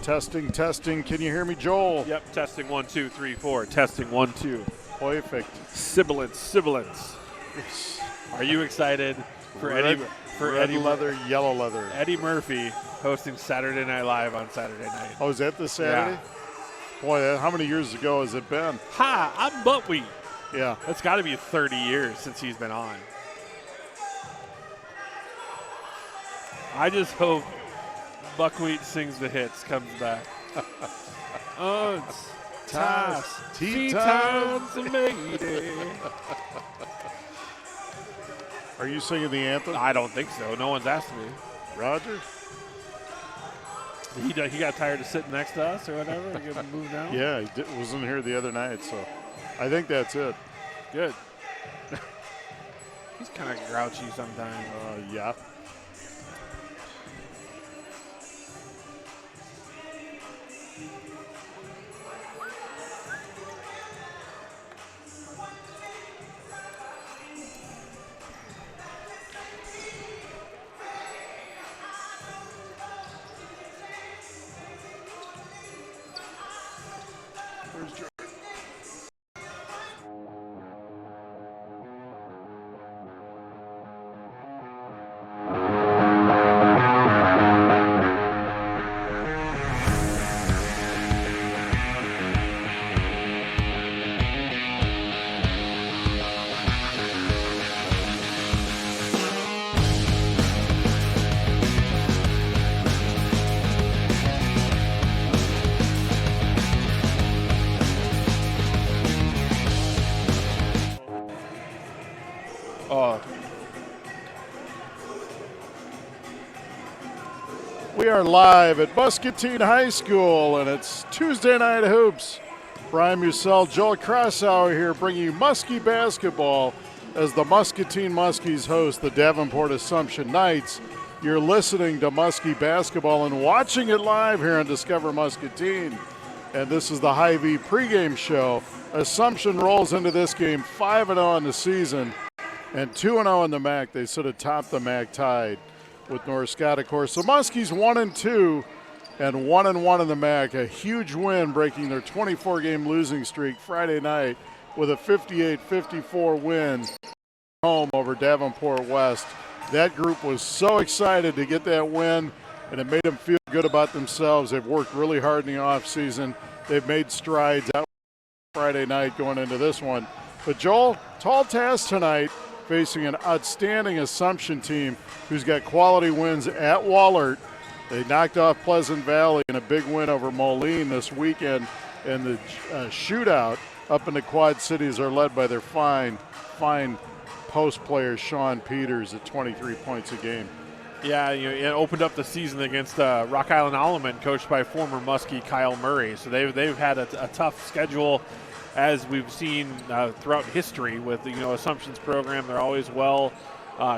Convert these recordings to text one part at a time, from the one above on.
Testing, testing. Can you hear me, Joel? Yep, testing 1, 2, 3, 4. Testing 1, 2. Perfect. Sibilance. Are you excited for red Eddie leather, yellow leather? Eddie Murphy hosting Saturday Night Live on Saturday night. Oh, is that this Saturday? Yeah. Boy, how many years ago has it been? Ha! I'm Buckwheat. Yeah. It's got to be 30 years since he's been on. I just hope Buckwheat Sings the Hits comes back. Oh, it's tea time's a Mayday. Are you singing the anthem? I don't think so. No one's asked me. Roger? He got tired of sitting next to us or whatever. He got moved down? Yeah, he wasn't here the other night, so I think that's it. Good. He's kind of grouchy sometimes. Yeah. We are live at Muscatine High School, and it's Tuesday Night Hoops. Brian Musell, Joel Crossauer here, bringing you Muskie basketball as the Muscatine Muskies host the Davenport Assumption Knights. You're listening to Muskie basketball and watching it live here on Discover Muscatine. And this is the Hy-Vee pregame show. Assumption rolls into this game 5-0 in the season and 2-0 in the MAC. They sort of topped the MAC tied with North Scott, of course. The Muskies 1-2 and 1-1 in the MAC. A huge win, breaking their 24-game losing streak Friday night with a 58-54 win home over Davenport West. That group was so excited to get that win, and it made them feel good about themselves. They've worked really hard in the offseason. They've made strides out Friday night going into this one. But Joel, tall task tonight, facing an outstanding Assumption team who's got quality wins at Wahlert. They knocked off Pleasant Valley in a big win over Moline this weekend, and the shootout up in the Quad Cities are led by their fine post player Sean Peters at 23 points a game. Yeah, it opened up the season against Rock Island Alleman, coached by former Muskie Kyle Murray. So they've had a tough schedule, as we've seen throughout history with Assumption's program. They're always well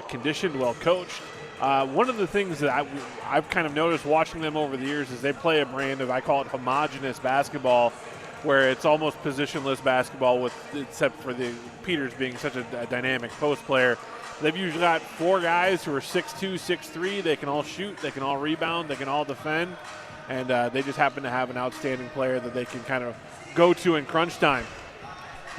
conditioned, well coached. One of the things that I've kind of noticed watching them over the years is they play a brand of, I call it homogenous basketball, where it's almost positionless basketball, except for the Peters being such a dynamic post player. They've usually got four guys who are 6'2", 6'3". They can all shoot, they can all rebound, they can all defend, and they just happen to have an outstanding player that they can kind of go to in crunch time.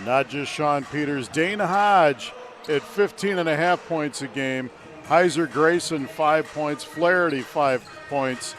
Not just Sean Peters. Dane Hodge at 15.5 points a game. Heiser Grayson, 5 points. Flaherty, 5 points.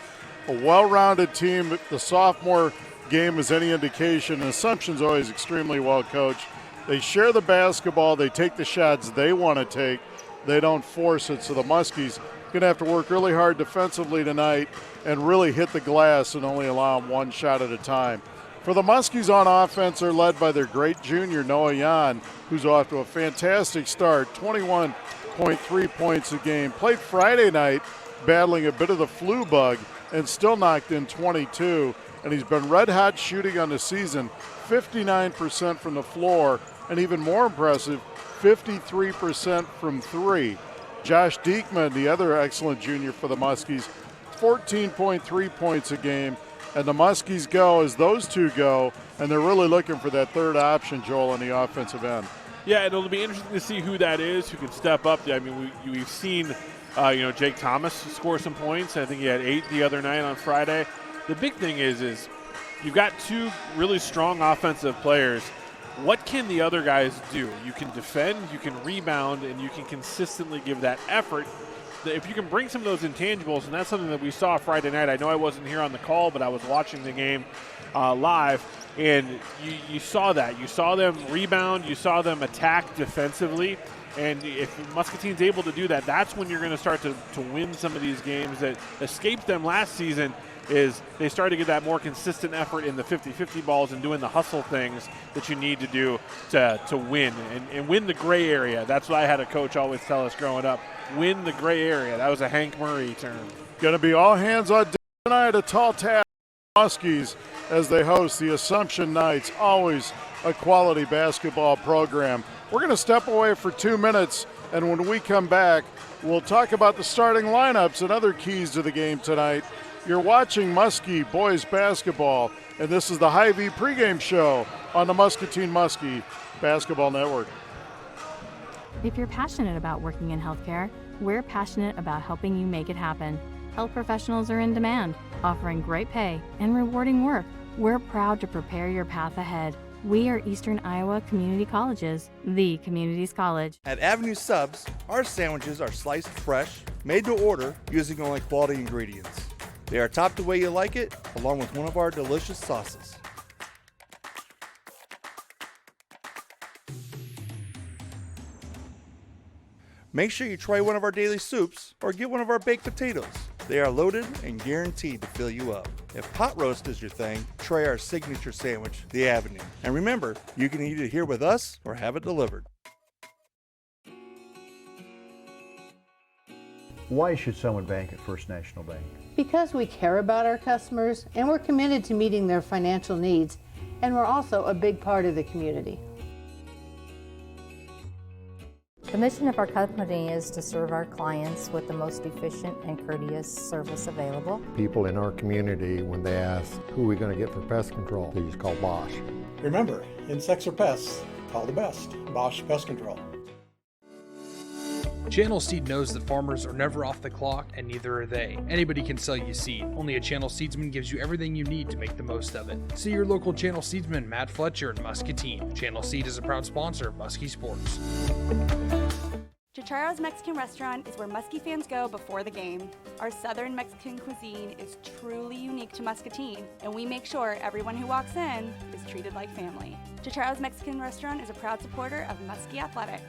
A well-rounded team. The sophomore game is any indication. Assumption's always extremely well coached. They share the basketball. They take the shots they want to take. They don't force it. So the Muskies going to have to work really hard defensively tonight and really hit the glass and only allow them one shot at a time. For the Muskies on offense, they're led by their great junior, Noah Yan, who's off to a fantastic start, 21.3 points a game. Played Friday night, battling a bit of the flu bug, and still knocked in 22. And he's been red hot shooting on the season, 59% from the floor, and even more impressive, 53% from three. Josh Diekman, the other excellent junior for the Muskies, 14.3 points a game. And the Muskies go as those two go, and they're really looking for that third option, Joel, on the offensive end. Yeah, it'll be interesting to see who that is, who can step up. I mean, we've seen, Jake Thomas score some points. I think he had 8 the other night on Friday. the big thing is you've got two really strong offensive players. What can the other guys do? You can defend, you can rebound, and you can consistently give that effort. If you can bring some of those intangibles, and that's something that we saw Friday night. I know I wasn't here on the call, but I was watching the game live, and you saw that. You saw them rebound. You saw them attack defensively. And if Muscatine's able to do that, that's when you're going to start to win some of these games that escaped them last season. Is they started to get that more consistent effort in the 50-50 balls and doing the hustle things that you need to do to win and win the gray area. That's what I had a coach always tell us growing up. Win the gray area. That was a Hank Murray term. Going to be all hands on deck tonight. A tall task Muskies as they host the Assumption Knights. Always a quality basketball program. We're going to step away for 2 minutes, and when we come back, we'll talk about the starting lineups and other keys to the game tonight. You're watching Muskie boys basketball, and this is the Hy-Vee pregame show on the Muscatine Muskie Basketball Network. If you're passionate about working in healthcare, we're passionate about helping you make it happen. Health professionals are in demand, offering great pay and rewarding work. We're proud to prepare your path ahead. We are Eastern Iowa Community Colleges, the community's college. At Avenue Subs, our sandwiches are sliced fresh, made to order, using only quality ingredients. They are topped the way you like it, along with one of our delicious sauces. Make sure you try one of our daily soups or get one of our baked potatoes. They are loaded and guaranteed to fill you up. If pot roast is your thing, try our signature sandwich, the Avenue. And remember, you can eat it here with us or have it delivered. Why should someone bank at First National Bank? Because we care about our customers and we're committed to meeting their financial needs, and we're also a big part of the community. The mission of our company is to serve our clients with the most efficient and courteous service available. People in our community, when they ask, who are we going to get for pest control, they just call Bosch. Remember, insects or pests, call the best, Bosch Pest Control. Channel Seed knows that farmers are never off the clock, and neither are they. Anybody can sell you seed. Only a Channel Seedsman gives you everything you need to make the most of it. See your local Channel Seedsman, Matt Fletcher in Muscatine. Channel Seed is a proud sponsor of Muskie Sports. Chicharo's Mexican Restaurant is where Muskie fans go before the game. Our Southern Mexican cuisine is truly unique to Muscatine, and we make sure everyone who walks in is treated like family. Chicharo's Mexican Restaurant is a proud supporter of Muskie Athletics.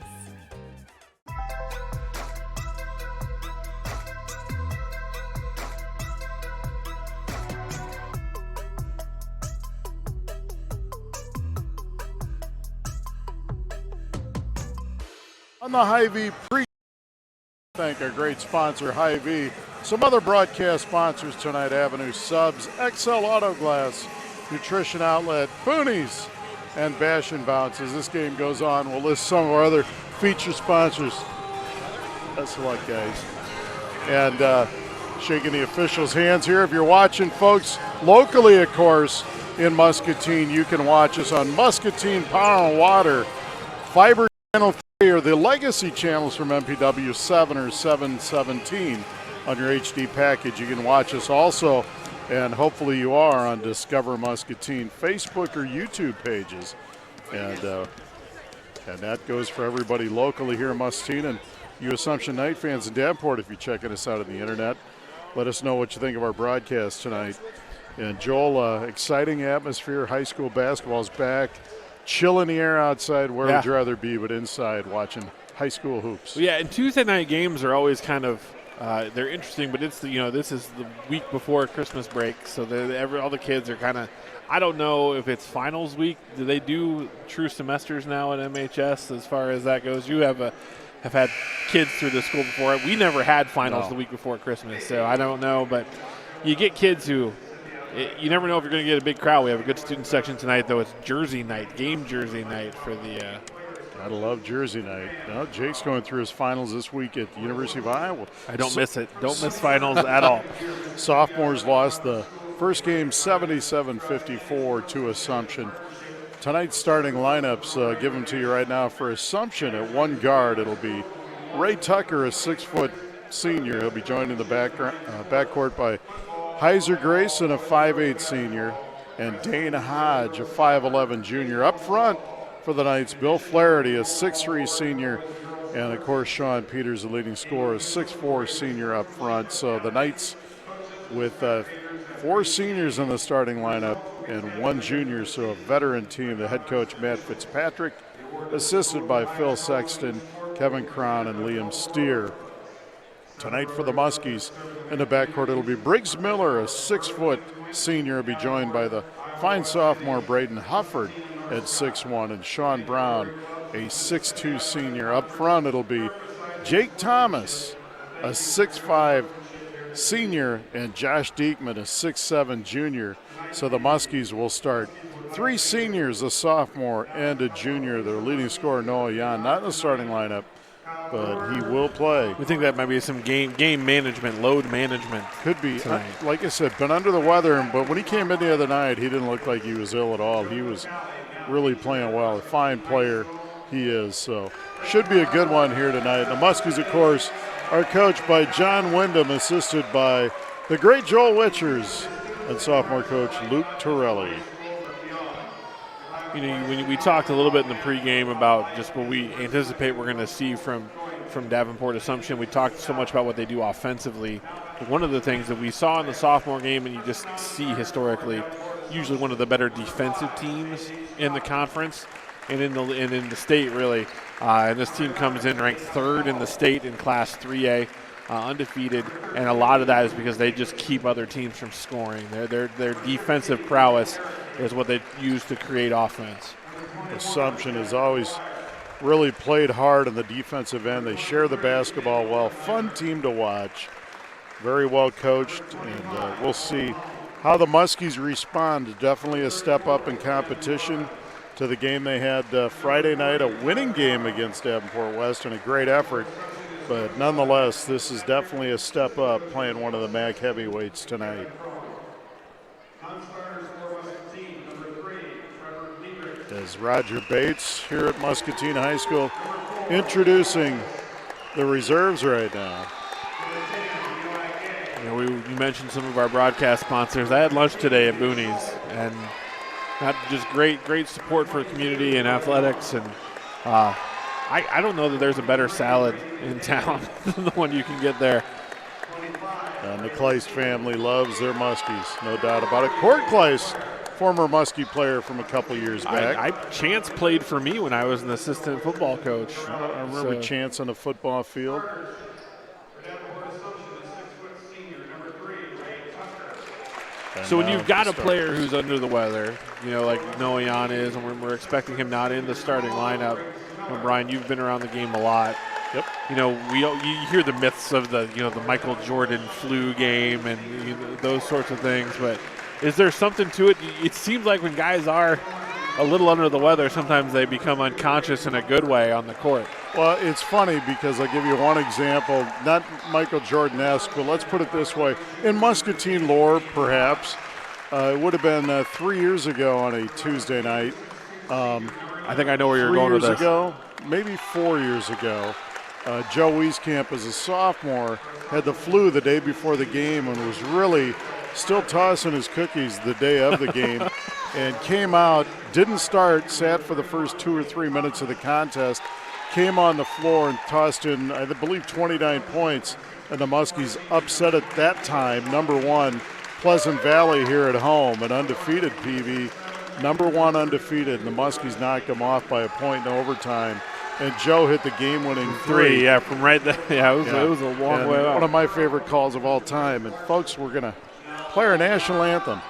On the Hy-Vee pre, thank our great sponsor Hy-Vee. Some other broadcast sponsors tonight: Avenue Subs, XL Auto Glass, Nutrition Outlet, Boonies, and Bash and Bounce. As this game goes on, we'll list some of our other feature sponsors. Best of luck, guys. And shaking the officials' hands here. If you're watching, folks, locally, of course, in Muscatine, you can watch us on Muscatine Power and Water, Fiber Channel 3, or the legacy channels from MPW 7 or 717 on your HD package. You can watch us also, and hopefully you are, on Discover Muscatine Facebook or YouTube pages. And that goes for everybody locally here in Muscatine, and you Assumption Knight fans in Davenport, if you're checking us out on the internet. Let us know what you think of our broadcast tonight. And Joel, exciting atmosphere. High school basketball is back. Chill in the air outside. Where would you rather be but inside watching high school hoops? Yeah, and Tuesday night games are always kind of they're interesting, but it's this is the week before Christmas break, so all the kids are kind of. I don't know if it's finals week. Do they do true semesters now at MHS as far as that goes? You have had kids through the school before. We never had finals the week before Christmas, so I don't know. But you get kids who you never know if you're going to get a big crowd. We have a good student section tonight, though. It's jersey night, game jersey night for the Gotta love jersey night. No, Jake's going through his finals this week at the University of Iowa. I don't miss it. Don't miss finals at all. Sophomores lost the first game 77-54 to Assumption. Tonight's starting lineups, give them to you right now. For Assumption at one guard, it'll be Ray Tucker, a 6-foot senior. He'll be joined in the backcourt by Heiser Grayson, a 5'8 senior, and Dana Hodge, a 5'11 junior. Up front for the Knights, Bill Flaherty, a 6'3 senior, and of course Sean Peters, the leading scorer, a 6'4 senior up front. So the Knights with 4 seniors in the starting lineup and 1 junior, so a veteran team. The head coach, Matt Fitzpatrick, assisted by Phil Sexton, Kevin Cron, and Liam Steer. Tonight for the Muskies in the backcourt, it'll be Briggs Miller, a 6-foot senior, will be joined by the fine sophomore Braden Hufford at 6'1", and Sean Brown, a 6'2 senior. Up front, it'll be Jake Thomas, a 6'5 senior, and Josh Diekman, a 6'7 junior. So the Muskies will start 3 seniors, a sophomore and a junior. Their leading scorer, Noah Yan, not in the starting lineup, but he will play. We think that might be some game management, load management. Could be. Tonight. Like I said, been under the weather, but when he came in the other night, he didn't look like he was ill at all. He was really playing well. A fine player he is. So should be a good one here tonight. The Muskies, of course, are coached by John Wyndham, assisted by the great Joel Witchers and sophomore coach Luke Torelli. You know, when we talked a little bit in the pregame about just what we anticipate we're going to see from Davenport Assumption, we talked so much about what they do offensively. But one of the things that we saw in the sophomore game, and you just see historically, usually one of the better defensive teams in the conference and in the state, really. And this team comes in ranked 3rd in the state in Class 3A, undefeated, and a lot of that is because they just keep other teams from scoring. Their defensive prowess is what they use to create offense. Assumption has always really played hard on the defensive end. They share the basketball well. Fun team to watch. Very well coached, and we'll see how the Muskies respond. Definitely a step up in competition to the game they had Friday night, a winning game against Davenport West, and a great effort. But nonetheless, this is definitely a step up playing one of the MAC heavyweights tonight. As Roger Bates here at Muscatine High School introducing the reserves right now. You know, you mentioned some of our broadcast sponsors. I had lunch today at Booney's, and not just great support for the community and athletics. And I don't know that there's a better salad in town than the one you can get there. And the Kleist family loves their Muskies, no doubt about it. Cord Kleist, former Muskie player from a couple years back. Chance played for me when I was an assistant football coach. I remember Chance on the football field. So when you've got a player who's under the weather, you know, like Noah Yan is, and we're expecting him not in the starting lineup. And Brian, you've been around the game a lot. Yep. You know, you hear the myths of the Michael Jordan flu game and those sorts of things, but is there something to it? It seems like when guys are a little under the weather, sometimes they become unconscious in a good way on the court. Well, it's funny because I'll give you one example, not Michael Jordan-esque, but let's put it this way. In Muscatine lore, perhaps, it would have been 3 years ago on a Tuesday night. I think I know where you're going with this. 3 years ago, maybe 4 years ago, Joe Wieskamp, as a sophomore, had the flu the day before the game and was really still tossing his cookies the day of the game and came out, didn't start, sat for the first 2 or 3 minutes of the contest, came on the floor and tossed in, I believe, 29 points, and the Muskies upset at that time, #1, Pleasant Valley here at home, an undefeated PV, #1 undefeated, and the Muskies knocked them off by a point in overtime. And Joe hit the game-winning three. Yeah, from right there. Yeah, it was a long way out. One of my favorite calls of all time. And, folks, we're going to play our national anthem.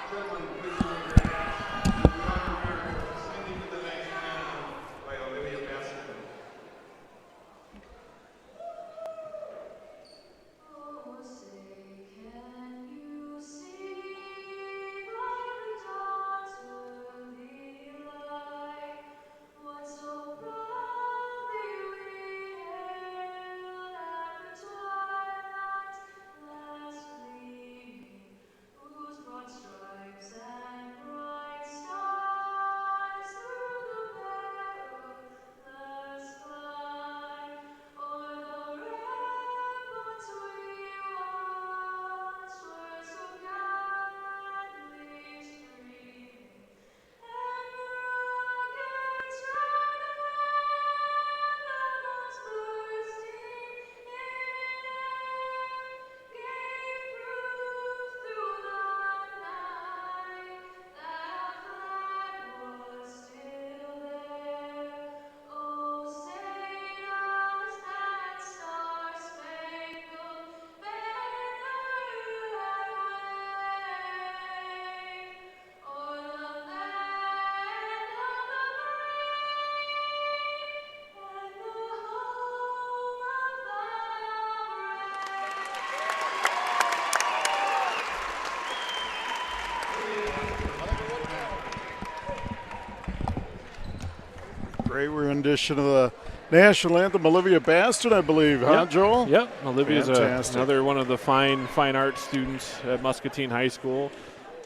Great rendition of the national anthem, Olivia Baston, I believe, huh, Joel? Yep, Olivia's another one of the fine art students at Muscatine High School.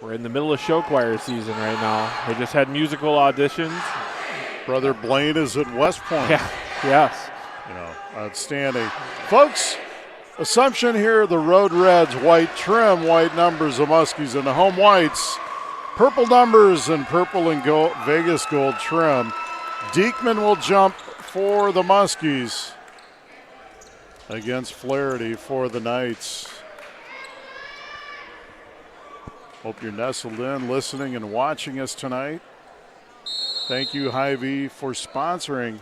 We're in the middle of show choir season right now. They just had musical auditions. Brother Blaine is at West Point. Yeah, yes. You know, outstanding. Folks, Assumption here, the Road Reds, white trim, white numbers, the Muskies, and the home whites, purple numbers and purple and gold, Vegas gold trim. Diekman will jump for the Muskies against Flaherty for the Knights. Hope you're nestled in, listening and watching us tonight. Thank you, Hy-Vee, for sponsoring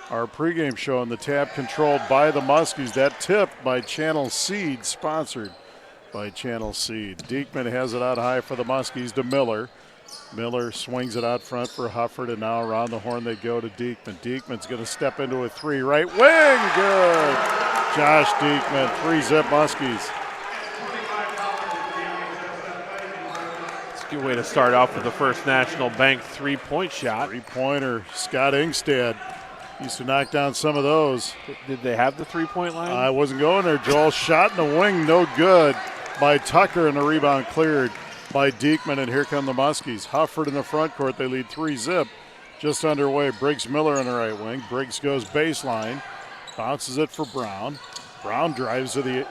our pregame show on the tap controlled by the Muskies. That tip by Channel Seed, sponsored by Channel Seed. Diekman has it out high for the Muskies to Miller. Miller swings it out front for Hufford, and now around the horn they go to Diekman. Diekman's going to step into a three, right wing, good. Josh Diekman, 3-zip Muskies. It's a good way to start off with the First National Bank three-point shot. Three-pointer, Scott Ingstad used to knock down some of those. Did they have the three-point line? I wasn't going there, Joel. Shot in the wing, no good by Tucker, and the rebound cleared by Diekman, and here come the Muskies. Hufford in the front court, they lead 3-zip. Just underway, Briggs Miller in the right wing. Briggs goes baseline, bounces it for Brown. Brown drives to the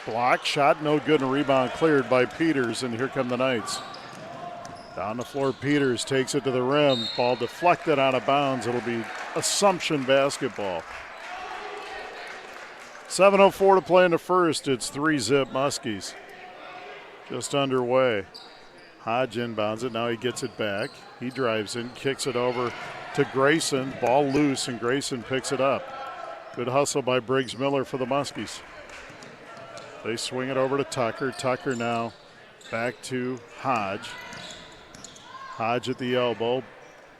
block, shot no good, and a rebound cleared by Peters, and here come the Knights. Down the floor, Peters takes it to the rim. Ball deflected out of bounds. It'll be Assumption basketball. 7:04 to play in the first. It's 3-zip Muskies. Just underway. Hodge inbounds it. Now he gets it back. He drives in, kicks it over to Grayson. Ball loose, and Grayson picks it up. Good hustle by Briggs Miller for the Muskies. They swing it over to Tucker. Tucker now back to Hodge. Hodge at the elbow.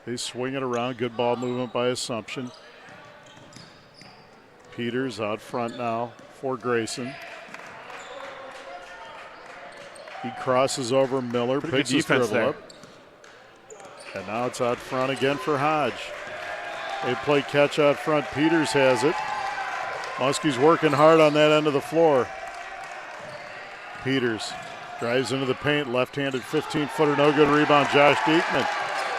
They swing it around. Good ball movement by Assumption. Peters out front now for Grayson. He crosses over Miller, picks his dribble up. And now it's out front again for Hodge. They play catch out front. Peters has it. Muskies working hard on that end of the floor. Peters drives into the paint, left-handed 15-footer, no good rebound, Josh Diekman.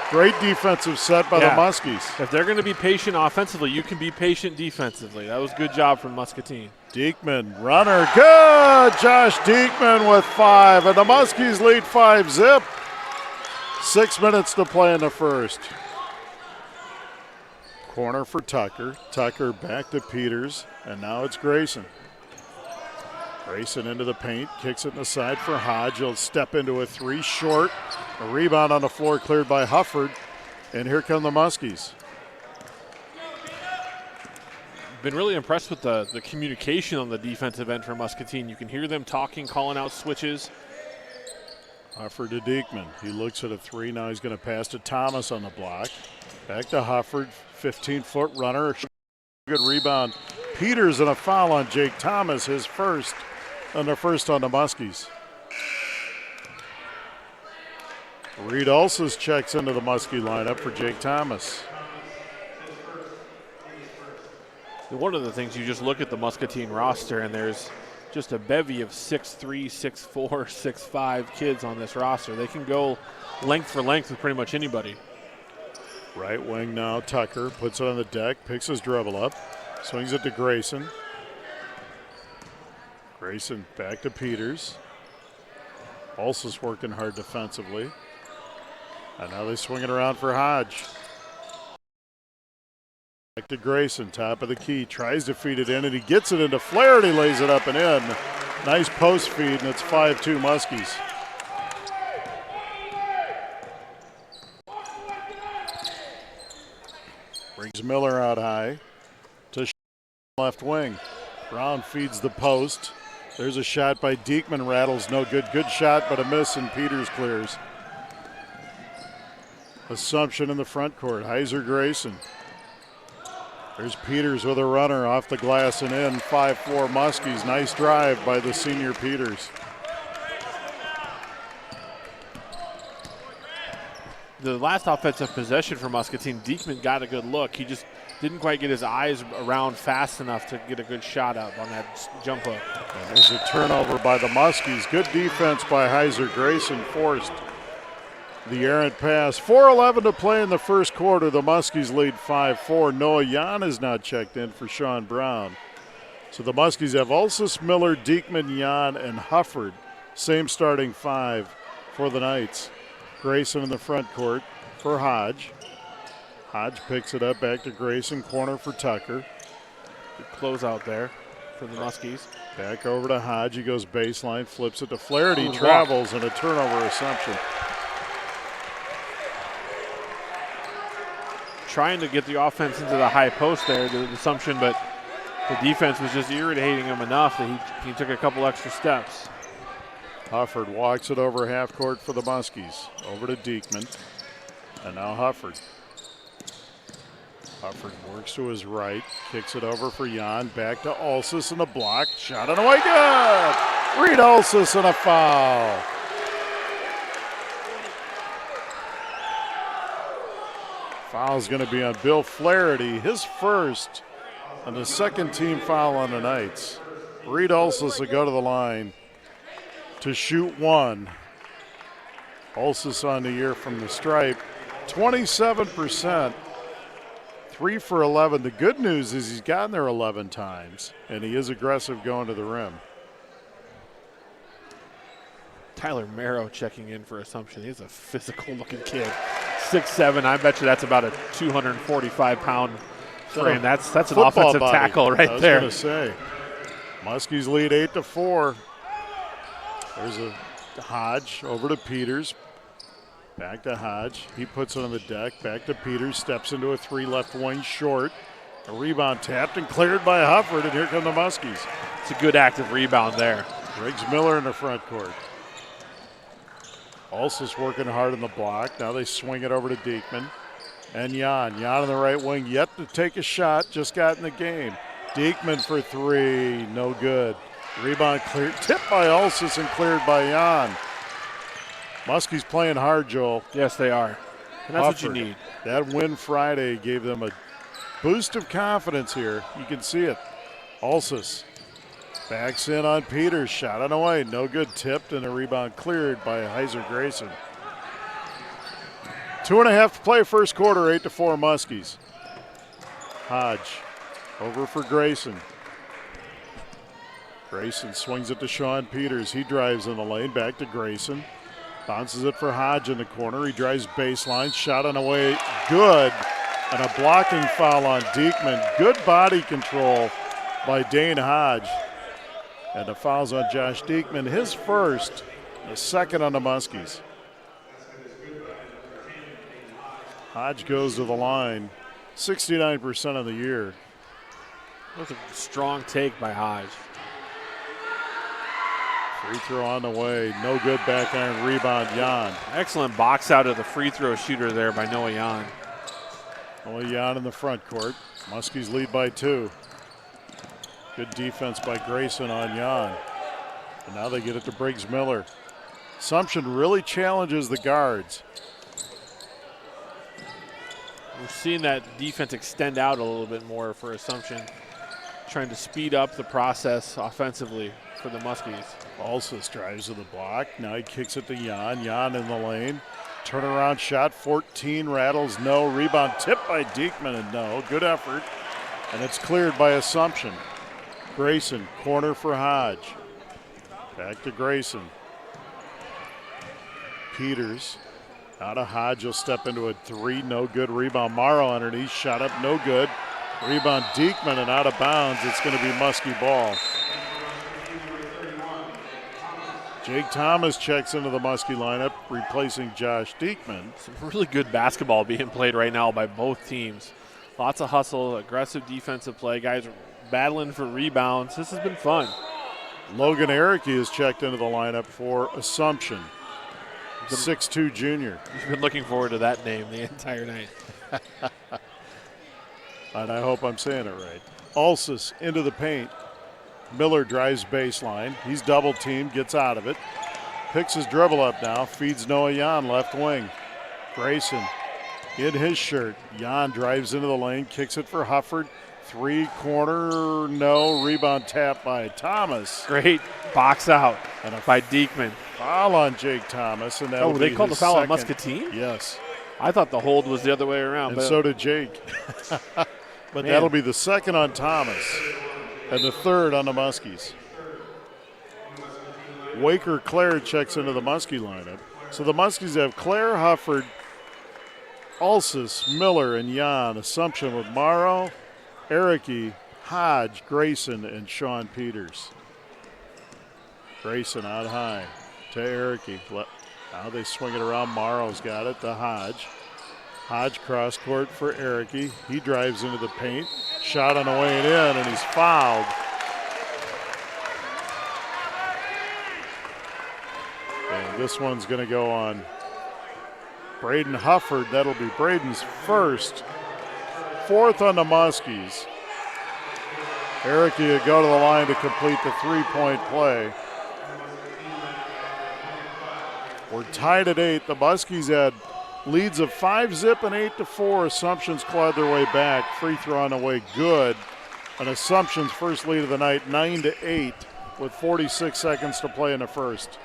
Great defensive set by the Muskies. If they're going to be patient offensively, you can be patient defensively. That was a good job from Muscatine. Diekman, runner, good! Josh Diekman with 5, and the Muskies lead 5-zip. 6 minutes to play in the first. Corner for Tucker. Tucker back to Peters, and now it's Grayson. Grayson into the paint, kicks it in the side for Hodge. He'll step into a three, short. A rebound on the floor cleared by Hufford, and here come the Muskies. Been really impressed with the communication on the defensive end for Muscatine. You can hear them talking, calling out switches. Hufford to Diekman. He looks at a three. Now he's going to pass to Thomas on the block. Back to Hufford, 15-foot runner. Good rebound. Peters and a foul on Jake Thomas, his first, and the first on the Muskies. Reed Ulsis checks into the Muskie lineup for Jake Thomas. One of the things, you just look at the Muscatine roster, and there's just a bevy of 6'3", 6'4", 6'5" kids on this roster. They can go length for length with pretty much anybody. Right wing now, Tucker puts it on the deck, picks his dribble up, swings it to Grayson. Grayson back to Peters. Ulsis working hard defensively. And now they swing it around for Hodge. Back to Grayson, top of the key, tries to feed it in, and he gets it into Flaherty, lays it up and in. Nice post feed, and it's 5-2 Muskies. Brings Miller out high to left wing. Brown feeds the post. There's a shot by Diekman, rattles no good. Good shot, but a miss, and Peters clears. Assumption in the front court. Heiser Grayson. There's Peters with a runner off the glass and in. 5-4 Muskies. Nice drive by the senior Peters. the last offensive possession for Muscatine, Diekman got a good look. He just didn't quite get his eyes around fast enough to get a good shot up on that jump hook. And there's a turnover by the Muskies. Good defense by Heiser Grayson, forced the errant pass. 4:11 to play in the first quarter. The Muskies lead 5-4. Noah Jan is now checked in for Sean Brown. So the Muskies have Ulsis, Miller, Diekman, Jan, and Hufford. Same starting five for the Knights. Grayson in the front court for Hodge. Hodge picks it up back to Grayson. Corner for Tucker. Good closeout there for the Muskies. Back over to Hodge. He goes baseline, flips it to Flaherty, travels, and a turnover Assumption. Trying to get the offense into the high post there, the Assumption, but the defense was just irritating him enough that he took a couple extra steps. Hufford walks it over half court for the Muskies. Over to Diekman. And now Hufford. Hufford works to his right. Kicks it over for Jan. Back to Ulsis and a block. Shot and away. Good! Reed Ulsis and a foul. Foul's going to be on Bill Flaherty. His first and the second team foul on the Knights. Reed Ulsis will go to the line to shoot one. Ulsis on the year from the stripe, 27%, 3 for 11. The good news is he's gotten there 11 times, and he is aggressive going to the rim. Tyler Merrow checking in for Assumption. He's a physical-looking kid. 6'7". I bet you that's about a 245-pound frame. That's an offensive body. tackle right there. I was going to say. Muskies lead 8-4. There's a Hodge over to Peters. Back to Hodge. He puts it on the deck. Back to Peters. Steps into a three, left wing short. A rebound tapped and cleared by Hufford, and here come the Muskies. It's a good active rebound there. Briggs Miller in the front court. Ulsis working hard on the block. Now they swing it over to Diekman. And Jan. Jan on the right wing, yet to take a shot. Just got in the game. Diekman for three. No good. Rebound cleared. Tipped by Ulsis and cleared by Jan. Muskies playing hard, Joel. Yes, they are. And that's Hufford. what you need. That win Friday gave them a boost of confidence here. You can see it. Ulsis backs in on Peters. Shot on away. No good. Tipped and a rebound cleared by Heiser Grayson. 2.5 to play first quarter. 8-4 Muskies. Hodge over for Grayson. Grayson swings it to Sean Peters. He drives in the lane. Back to Grayson. Bounces it for Hodge in the corner. He drives baseline. Shot on away. Good. And a blocking foul on Diekman. Good body control by Dane Hodge. And the foul's on Josh Diekman. His first. The second on the Muskies. Hodge goes to the line. 69% of the year. That was a strong take by Hodge. Free throw on the way. No good. Back iron rebound. Jan. Excellent box out of the free throw shooter there by Noah Jan. Noah Jan in the front court. Muskies lead by 2. Good defense by Grayson on Jan. And now they get it to Briggs Miller. Assumption really challenges the guards. We're seeing that defense extend out a little bit more for Assumption, trying to speed up the process offensively for the Muskies. Ulsis drives to the block. Now he kicks it to Jan. Jan in the lane. Turnaround shot, 14, rattles, no. Rebound tipped by Diekman, and no. Good effort. And it's cleared by Assumption. Grayson, corner for Hodge. Back to Grayson. Peters. Out of Hodge, will step into a three, no good. Rebound, Morrow underneath, shot up, no good. Rebound, Diekman, and out of bounds. It's going to be Muskie ball. Jake Thomas checks into the Muskie lineup, replacing Josh Diekman. Some really good basketball being played right now by both teams. Lots of hustle, aggressive defensive play. Guys are battling for rebounds. This has been fun. Logan Erickey is checked into the lineup for Assumption. 6'2" junior. You've been looking forward to that name the entire night. And I hope I'm saying it right. Ulsis into the paint. Miller drives baseline. He's double teamed, gets out of it. Picks his dribble up now, feeds Noah Jan left wing. Grayson in his shirt. Jan drives into the lane, kicks it for Hufford. 3-corner, no. Rebound tap by Thomas. Great box out by Diekman. Foul on Jake Thomas. And that they called the foul on Muscatine? Yes. I thought the hold was the other way around. And so did Jake. But that'll be the second on Thomas and the third on the Muskies. Waker Clare checks into the Muskie lineup. So the Muskies have Clare, Hufford, Ulsis, Miller, and Jan. Assumption with Morrow, Erickey, Hodge, Grayson, and Sean Peters. Grayson out high to Erickey. Now they swing it around. Morrow's got it to Hodge. Hodge cross court for Erickey. He drives into the paint. Shot on the way in, and he's fouled. And this one's going to go on Braden Hufford. That'll be Braden's first. Fourth on the Muskies. Erickey will go to the line to complete the three-point play. We're tied at 8. The Muskies had leads of 5-zip and 8-4. Assumptions clawed their way back. Free throw on the way, good. And Assumption's first lead of the night, 9-8, with 46 seconds to play in the first.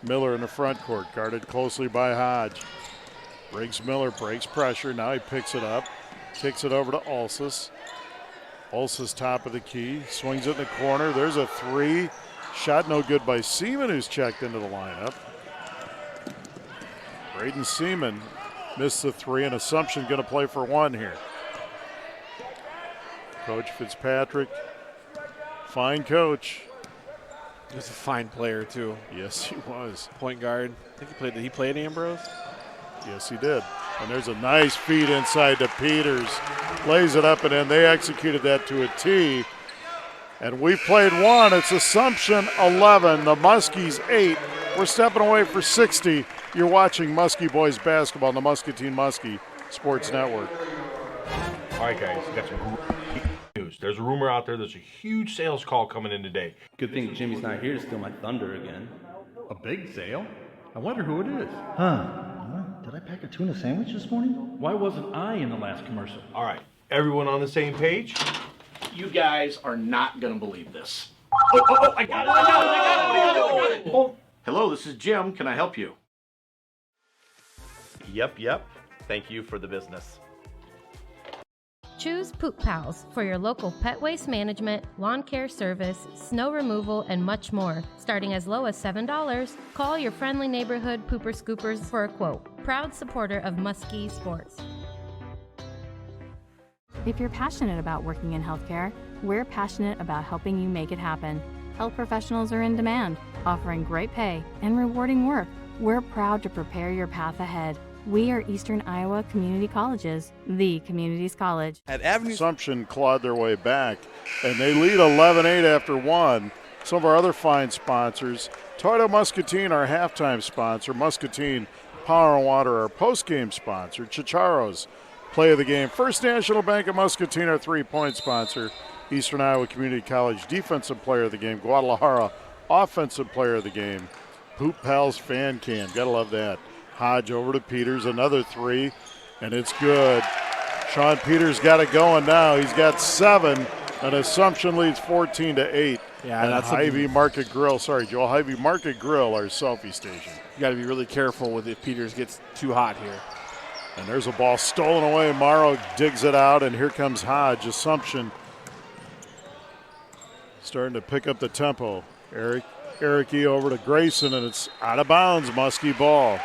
Miller in the front court, guarded closely by Hodge. Briggs Miller breaks pressure. Now he picks it up, kicks it over to Ulsis. Ulsis top of the key, swings it in the corner. There's a three. Shot no good by Seaman, who's checked into the lineup. Braden Seaman missed the three, and Assumption going to play for one here. Coach Fitzpatrick, fine coach. He was a fine player, too. Yes, he was. Point guard. I think he played Ambrose? Yes, he did. And there's a nice feed inside to Peters. Lays it up and in. They executed that to a T. And we played one. It's Assumption 11, the Muskies 8. We're stepping away for 60. You're watching Muskie Boys basketball on the Muscatine Muskie Sports Network. All right, guys, got some news. There's a rumor out there there's a huge sales call coming in today. Good thing Jimmy's not here to steal my thunder again. A big sale? I wonder who it is. Did I pack a tuna sandwich this morning? Why wasn't I in the last commercial? All right, everyone on the same page? You guys are not going to believe this. Oh, I got it. Oh. Hello, this is Jim. Can I help you? Yep. Thank you for the business. Choose Poop Pals for your local pet waste management, lawn care service, snow removal, and much more. Starting as low as $7, call your friendly neighborhood pooper scoopers for a quote. Proud supporter of Muskie Sports. If you're passionate about working in healthcare, we're passionate about helping you make it happen. Health professionals are in demand, offering great pay and rewarding work. We're proud to prepare your path ahead. We are Eastern Iowa Community Colleges, the community's college. At Avenue Assumption clawed their way back, and they lead 11-8 after one. Some of our other fine sponsors, Toyota Muscatine, our halftime sponsor, Muscatine Power and Water, our postgame sponsor, Chicharo's play of the game, First National Bank of Muscatine, our three-point sponsor, Eastern Iowa Community College defensive player of the game, Guadalajara offensive player of the game, Poop Pals fan cam, gotta love that. Hodge over to Peters, another three, and it's good. Sean Peters got it going now. He's got 7, and Assumption leads 14-8. Yeah, and that's Hy-Vee Market Grill, Joel, Hy-Vee Market Grill, our selfie station. You got to be really careful with if Peters gets too hot here. And there's a ball stolen away. Morrow digs it out, and here comes Hodge. Assumption starting to pick up the tempo. Erickey over to Grayson, and it's out of bounds. Muskie ball.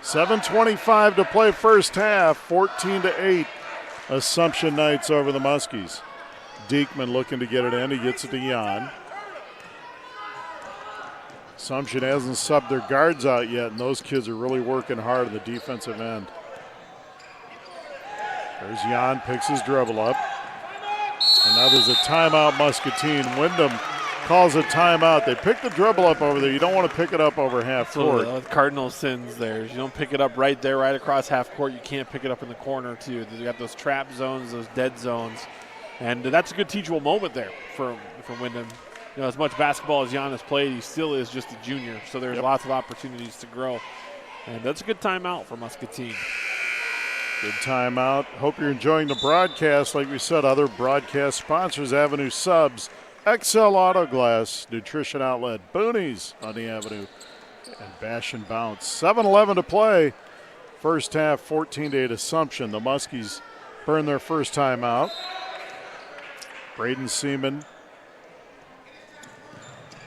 7:25 to play first half, 14-8. Assumption Knights over the Muskies. Diekman looking to get it in. He gets it to Jan. Assumption hasn't subbed their guards out yet, and those kids are really working hard on the defensive end. There's Jan, picks his dribble up. And now there's a timeout, Muscatine. Wyndham calls a timeout. They pick the dribble up over there. You don't want to pick it up over half court. So the cardinal sins there. You don't pick it up right there, right across half court. You can't pick it up in the corner, too. You got those trap zones, those dead zones. And that's a good teachable moment there for Wyndham. as much basketball as Giannis played, he still is just a junior. So there's lots of opportunities to grow. And that's a good timeout for Muscatine. Good timeout. Hope you're enjoying the broadcast. Like we said, other broadcast sponsors, Avenue Subs, XL Auto Glass, Nutrition Outlet, Boonies on the Avenue, and Bash and Bounce. 7:11 to play. First half, 14-8 Assumption. The Muskies burn their first timeout. Braden Seaman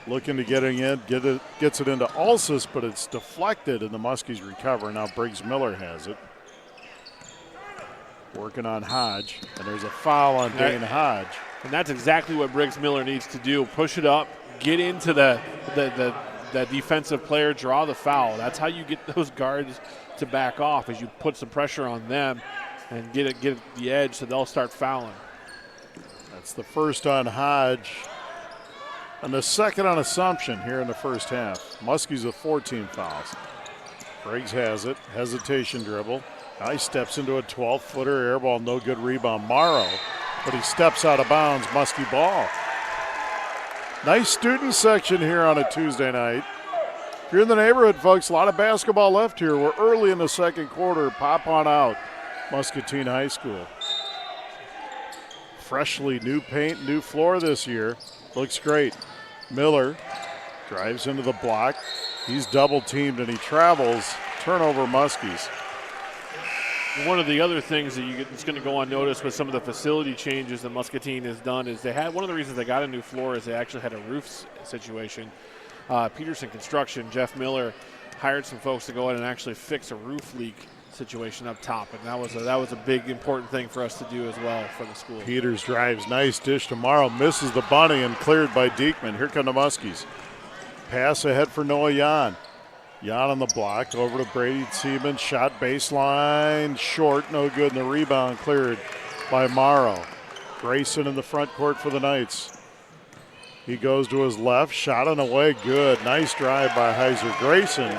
looking to gets it into Alsis, but it's deflected, and the Muskies recover. Now Briggs Miller has it. Working on Hodge, and there's a foul on Dane Hodge. And that's exactly what Briggs Miller needs to do. Push it up, get into the defensive player, draw the foul. That's how you get those guards to back off, as you put some pressure on them and get the edge so they'll start fouling. That's the first on Hodge and the second on Assumption here in the first half. Muskies with 14 fouls. Briggs has it, hesitation dribble. Now he steps into a 12-footer, air ball, no good rebound. Morrow, but he steps out of bounds, Muskie ball. Nice student section here on a Tuesday night. If you're in the neighborhood, folks, a lot of basketball left here. We're early in the second quarter. Pop on out, Muscatine High School. Freshly new paint, new floor this year. Looks great. Miller drives into the block. He's double teamed and he travels. Turnover Muskies. One of the other things that's going to go unnoticed with some of the facility changes that Muscatine has done is one of the reasons they got a new floor is they actually had a roof situation. Peterson Construction, Jeff Miller hired some folks to go in and actually fix a roof leak situation up top, and that was a big important thing for us to do as well for the school. Peters drives, nice dish to Morrow, misses the bunny and cleared by Diekman. Here come the Muskies. Pass ahead for Noah Jan. Jan on the block, over to Brady Seaman, shot baseline, short, no good, and the rebound cleared by Morrow. Grayson in the front court for the Knights. He goes to his left, shot on the way, good. Nice drive by Heiser Grayson.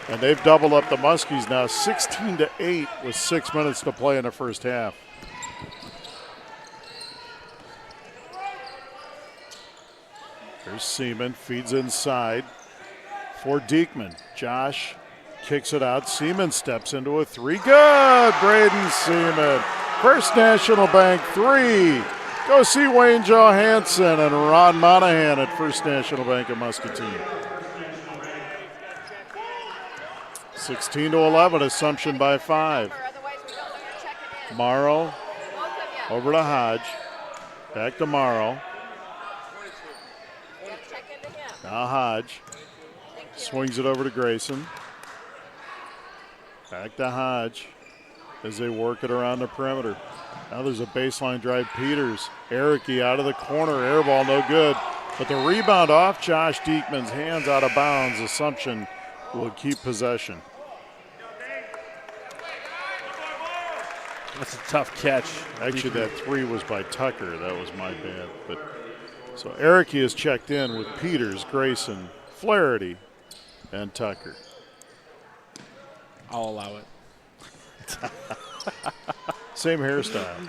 And they've doubled up the Muskies now 16-8 with 6 minutes to play in the first half. There's Seaman, feeds inside for Diekman. Josh kicks it out. Seaman steps into a three. Good! Braden Seaman. First National Bank three. Go see Wayne Johansson and Ron Monahan at First National Bank of Muscatine. 16-11, Assumption by 5. Morrow over to Hodge. Back to Morrow. Now Hodge swings it over to Grayson. Back to Hodge as they work it around the perimeter. Now there's a baseline drive. Peters, Erickey out of the corner, air ball no good. But the rebound off Josh Diekman's hands, out of bounds. Assumption will keep possession. That's a tough catch. Actually, that three was by Tucker. That was my bad. But so Erickey is checked in with Peters, Grayson, Flaherty, and Tucker. I'll allow it. Same hairstyle.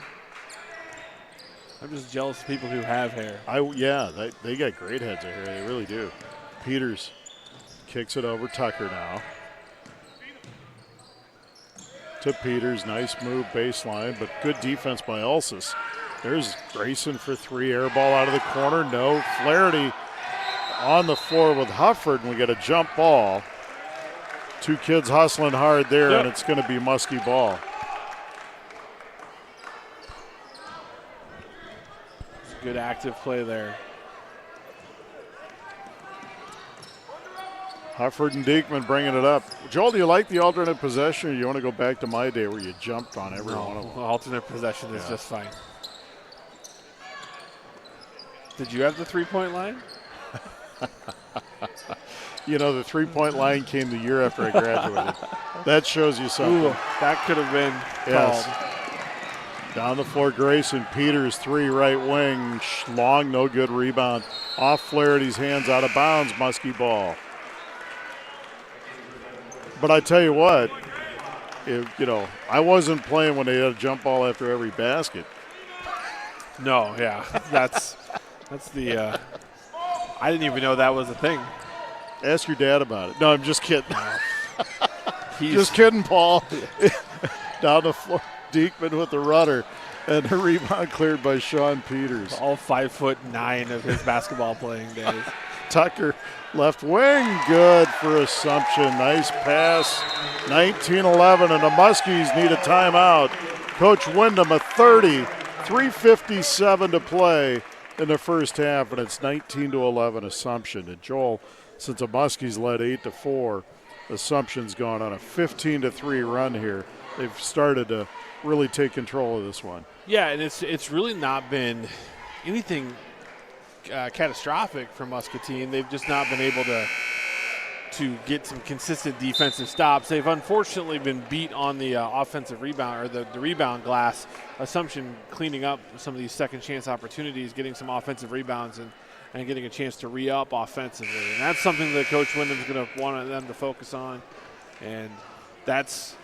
I'm just jealous of people who have hair. They got great heads of hair. They really do. Peters kicks it over Tucker now. To Peters, nice move baseline, but good defense by Ulsis. There's Grayson for three, air ball out of the corner, no. Flaherty on the floor with Hufford, and we get a jump ball. Two kids hustling hard there, and it's going to be Muskie ball. Good active play there. Hufford and Diekman bringing it up. Joel, do you like the alternate possession, or you want to go back to my day where you jumped on every one of them? Alternate possession is just fine. Did you have the three-point line? You know, the three-point line came the year after I graduated. That shows you something. Ooh, that could have been called. Down the floor, Grayson. Peters, three, right wing. Long, no good rebound. Off Flaherty's hands, out of bounds. Muskie ball. But I tell you what, I wasn't playing when they had a jump ball after every basket. No, yeah, that's the I didn't even know that was a thing. Ask your dad about it. No, I'm just kidding. Just kidding, Paul. Down the floor, Diekman with the rudder, and the rebound cleared by Sean Peters. All 5'9" of his basketball playing days. Tucker, left wing, good for Assumption. Nice pass. 19-11, and the Muskies need a timeout. Coach Wyndham, a 30, 3:57 to play in the first half, and it's 19-11 Assumption. And Joel, since the Muskies led 8-4, Assumption's gone on a 15-3 run here. They've started to really take control of this one. Yeah, and it's really not been anything catastrophic for Muscatine. They've just not been able to get some consistent defensive stops. They've unfortunately been beat on the offensive rebound, or the rebound glass. Assumption cleaning up some of these second chance opportunities, getting some offensive rebounds, and getting a chance to re-up offensively. And that's something that Coach Wyndham's going to want them to focus on. And that's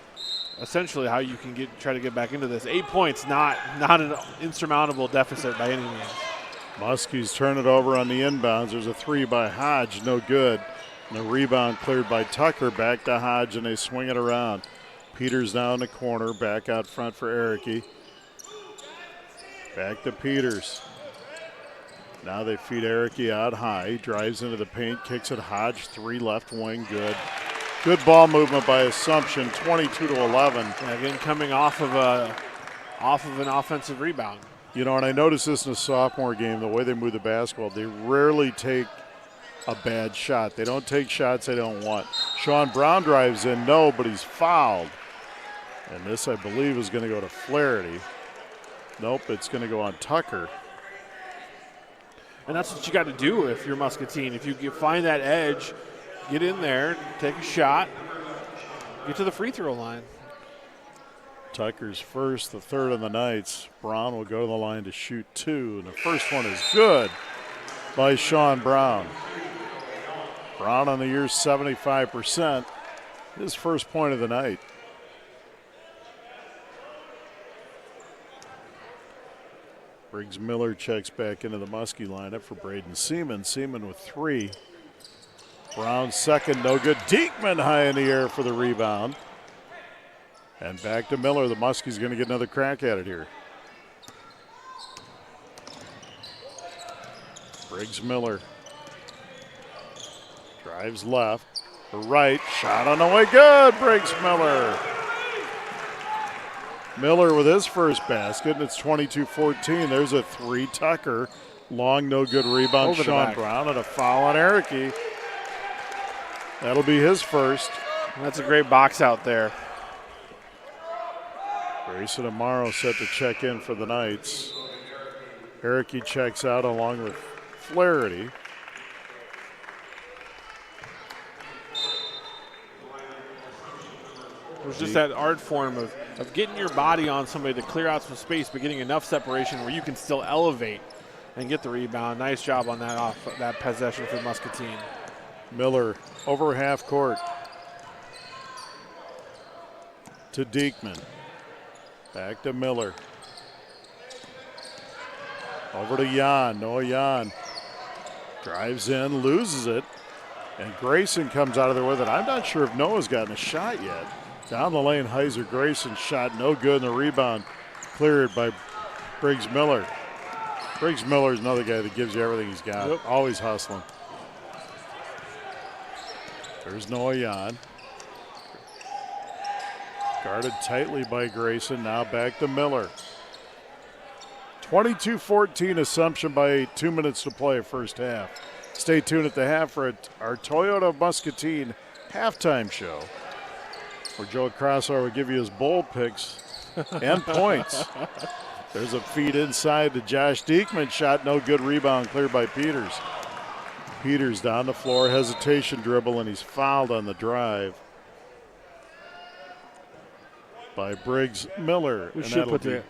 essentially how you can try to get back into this. 8 points, not an insurmountable deficit by any means. Muskies turn it over on the inbounds. There's a three by Hodge, no good. And the rebound cleared by Tucker, back to Hodge, and they swing it around. Peters now in the corner, back out front for Erickey. Back to Peters. Now they feed Erickey out high. He drives into the paint, kicks it Hodge, three left wing, good. Good ball movement by Assumption, 22-11. Yeah, again, coming off of an offensive rebound. You know, and I noticed this in the sophomore game, the way they move the basketball, they rarely take a bad shot. They don't take shots they don't want. Sean Brown drives in, no, but he's fouled. And this, I believe, is going to go to Flaherty. Nope, it's going to go on Tucker. And that's what you got to do if you're Muscatine. If you find that edge, get in there, take a shot, get to the free throw line. Tucker's first, the third on the Knights. Brown will go to the line to shoot two, and the first one is good by Sean Brown. Brown on the year 75%. His first point of the night. Briggs Miller checks back into the Muskie lineup for Braden Seaman. Seaman with three. Brown second, no good. Diekman high in the air for the rebound. And back to Miller. The Muskie's going to get another crack at it here. Briggs Miller drives left or right. Shot on the way, good. Briggs Miller. Miller with his first basket, and it's 22-14. There's a three. Tucker. Long, no good rebound. Over Sean Brown, and a foul on Erickey. That'll be his first. That's a great box out there. Grayson Amaro set to check in for the Knights. Erickey checks out along with Flaherty. There's just that art form of getting your body on somebody to clear out some space, but getting enough separation where you can still elevate and get the rebound. Nice job on that possession for Muscatine. Miller over half court to Diekman. Back to Miller. Over to Jan. Noah Jan drives in, loses it, and Grayson comes out of there with it. I'm not sure if Noah's gotten a shot yet. Down the lane, Heiser Grayson shot no good, and the rebound cleared by Briggs Miller. Briggs Miller is another guy that gives you everything he's got. Yep. Always hustling. There's Noah Jan. Guarded tightly by Grayson. Now back to Miller. 22-14 Assumption by 2 minutes to play first half. Stay tuned at the half for our Toyota Muscatine halftime show, where Joe Crossower will give you his bowl picks and points. There's a feed inside to Josh Diekman. Shot no good. Rebound cleared by Peters. Peters down the floor. Hesitation dribble, and he's fouled on the drive by Briggs Miller.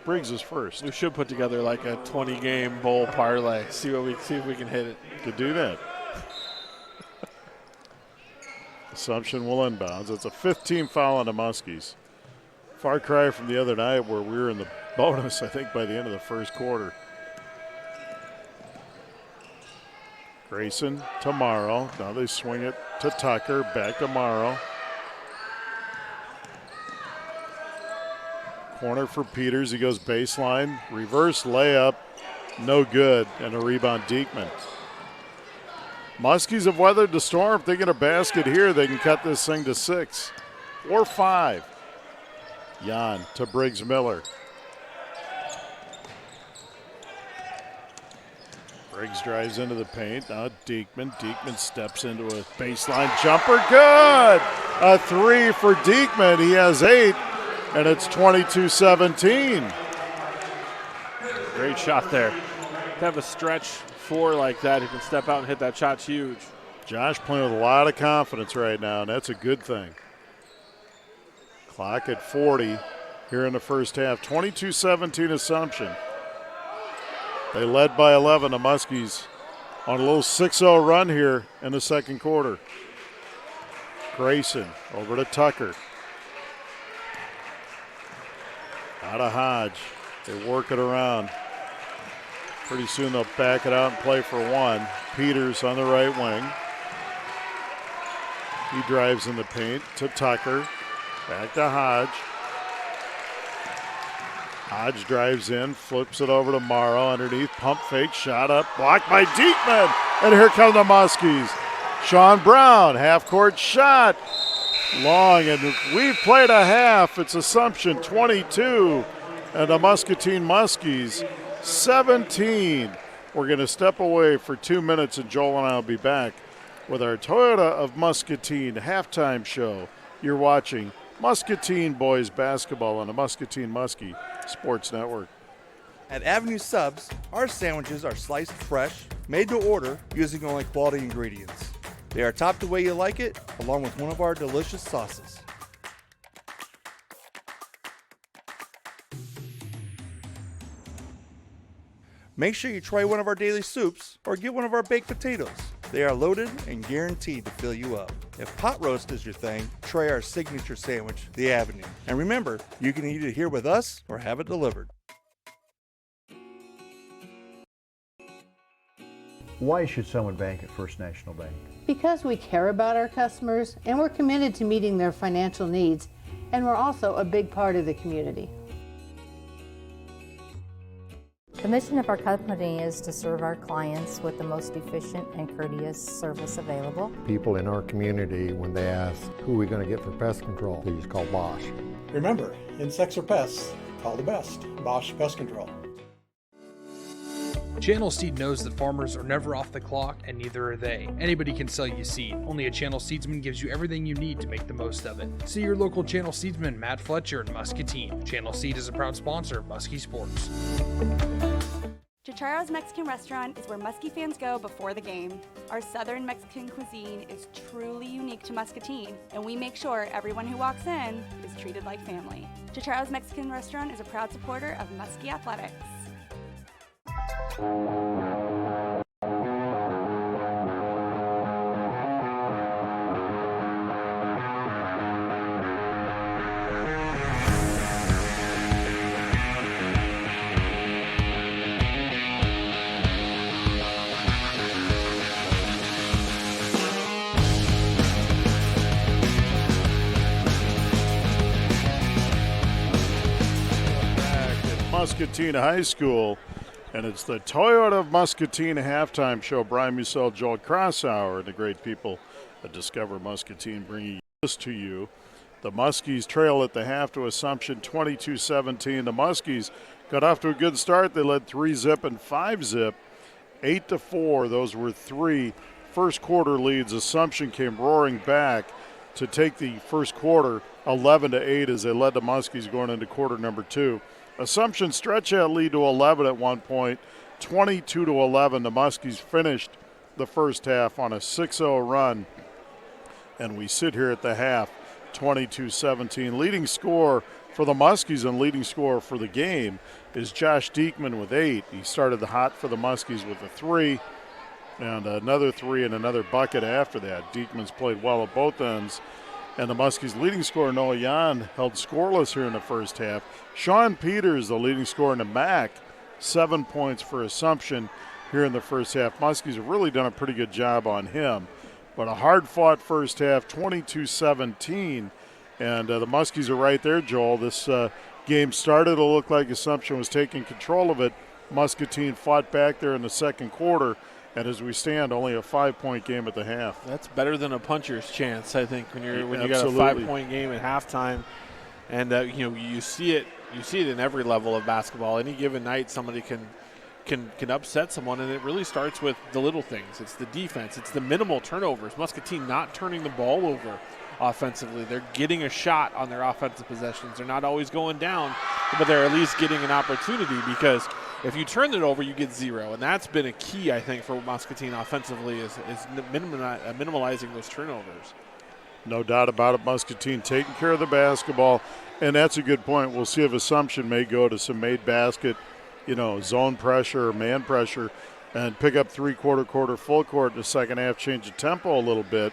Briggs is first. We should put together like a 20-game bowl parlay. See if we can hit it. Could do that. Assumption will inbounds. It's a 15 foul on the Muskies. Far cry from the other night where we were in the bonus, I think, by the end of the first quarter. Grayson to Morrow. Now they swing it to Tucker. Back to Morrow. Corner for Peters. He goes baseline. Reverse layup. No good. And a rebound, Diekman. Muskies have weathered the storm. If they get a basket here, they can cut this thing to 6 or 5. Jan to Briggs Miller. Briggs drives into the paint. Now Diekman. Diekman steps into a baseline jumper. Good! A 3 for Diekman. He has 8, and it's 22-17. Great shot there. To have a stretch 4 like that, he can step out and hit that shot's huge. Josh playing with a lot of confidence right now, and that's a good thing. Clock at 40 here in the first half. 22-17 Assumption. They led by 11, the Muskies, on a little 6-0 run here in the second quarter. Grayson over to Tucker. Out of Hodge. They work it around. Pretty soon they'll back it out and play for 1. Peters on the right wing. He drives in the paint to Tucker. Back to Hodge. Hodge drives in, flips it over to Morrow underneath, pump fake, shot up, blocked by Diekman. And here come the Muskies. Sean Brown, half-court shot. Long, and we've played a half. It's Assumption 22, and the Muscatine Muskies 17. We're going to step away for 2 minutes, and Joel and I will be back with our Toyota of Muscatine halftime show. You're watching Muscatine boys basketball on the Muscatine Muskie Sports Network. At Avenue Subs, our sandwiches are sliced fresh, made to order, using only quality ingredients. They are topped the way you like it, along with one of our delicious sauces. Make sure you try one of our daily soups or get one of our baked potatoes. They are loaded and guaranteed to fill you up. If pot roast is your thing, try our signature sandwich, the Avenue. And remember, you can eat it here with us or have it delivered. Why should someone bank at First National Bank? Because we care about our customers and we're committed to meeting their financial needs, and we're also a big part of the community. The mission of our company is to serve our clients with the most efficient and courteous service available. People in our community, when they ask, who are we going to get for pest control, please call Bosch. Remember, insects or pests, call the best, Bosch Pest Control. Channel Seed knows that farmers are never off the clock, and neither are they. Anybody can sell you seed. Only a Channel Seedsman gives you everything you need to make the most of it. See your local Channel Seedsman, Matt Fletcher in Muscatine. Channel Seed is a proud sponsor of Muskie Sports. Chicharo's Mexican Restaurant is where Muskie fans go before the game. Our Southern Mexican cuisine is truly unique to Muscatine, and we make sure everyone who walks in is treated like family. Chicharo's Mexican Restaurant is a proud supporter of Muskie Athletics. Muscatine High School, and it's the Toyota of Muscatine halftime show. Brian Musell, Joel Crossauer, and the great people at Discover Muscatine bringing this to you. The Muskies trail at the half to Assumption 22-17. The Muskies got off to a good start. They led 3-zip and 5-zip, 8-4. Those were 3 first quarter leads. Assumption came roaring back to take the first quarter 11-8 as they led the Muskies going into quarter number 2. Assumption stretched that lead to 11 at one point, 22-11. The Muskies finished the first half on a 6-0 run, and we sit here at the half, 22-17. Leading scorer for the Muskies and leading scorer for the game is Josh Diekman with 8. He started the hot for the Muskies with a 3, and another 3 and another bucket after that. Diekman's played well at both ends. And the Muskies' leading scorer, Noah Jan, held scoreless here in the first half. Sean Peters, the leading scorer in the MAC, 7 points for Assumption here in the first half. Muskies have really done a pretty good job on him. But a hard-fought first half, 22-17. And the Muskies are right there, Joel. This game started to look like Assumption was taking control of it. Muscatine fought back there in the second quarter. And as we stand, only a 5-point game at the half. That's better than a puncher's chance, I think, when you got a Absolutely. 5-point game at halftime. And you see it in every level of basketball. Any given night, somebody can upset someone, and it really starts with the little things. It's the defense. It's the minimal turnovers. Muscatine not turning the ball over offensively. They're getting a shot on their offensive possessions. They're not always going down, but they're at least getting an opportunity, because if you turn it over, you get 0. And that's been a key, I think, for Muscatine offensively is minimalizing those turnovers. No doubt about it. Muscatine taking care of the basketball, and that's a good point. We'll see if Assumption may go to some made basket, zone pressure or man pressure, and pick up three-quarter, full court in the second half, change the tempo a little bit.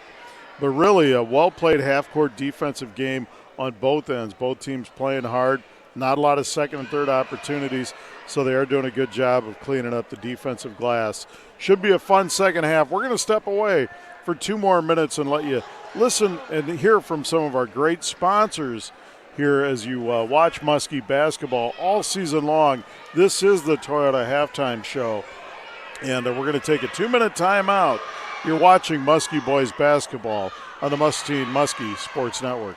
But really a well-played half-court defensive game on both ends. Both teams playing hard. Not a lot of second and third opportunities, so they are doing a good job of cleaning up the defensive glass. Should be a fun second half. We're going to step away for 2 more minutes and let you listen and hear from some of our great sponsors here as you watch Muskie basketball all season long. This is the Toyota Halftime Show, and we're going to take a 2-minute timeout. You're watching Muskie Boys basketball on the Muskie Sports Network.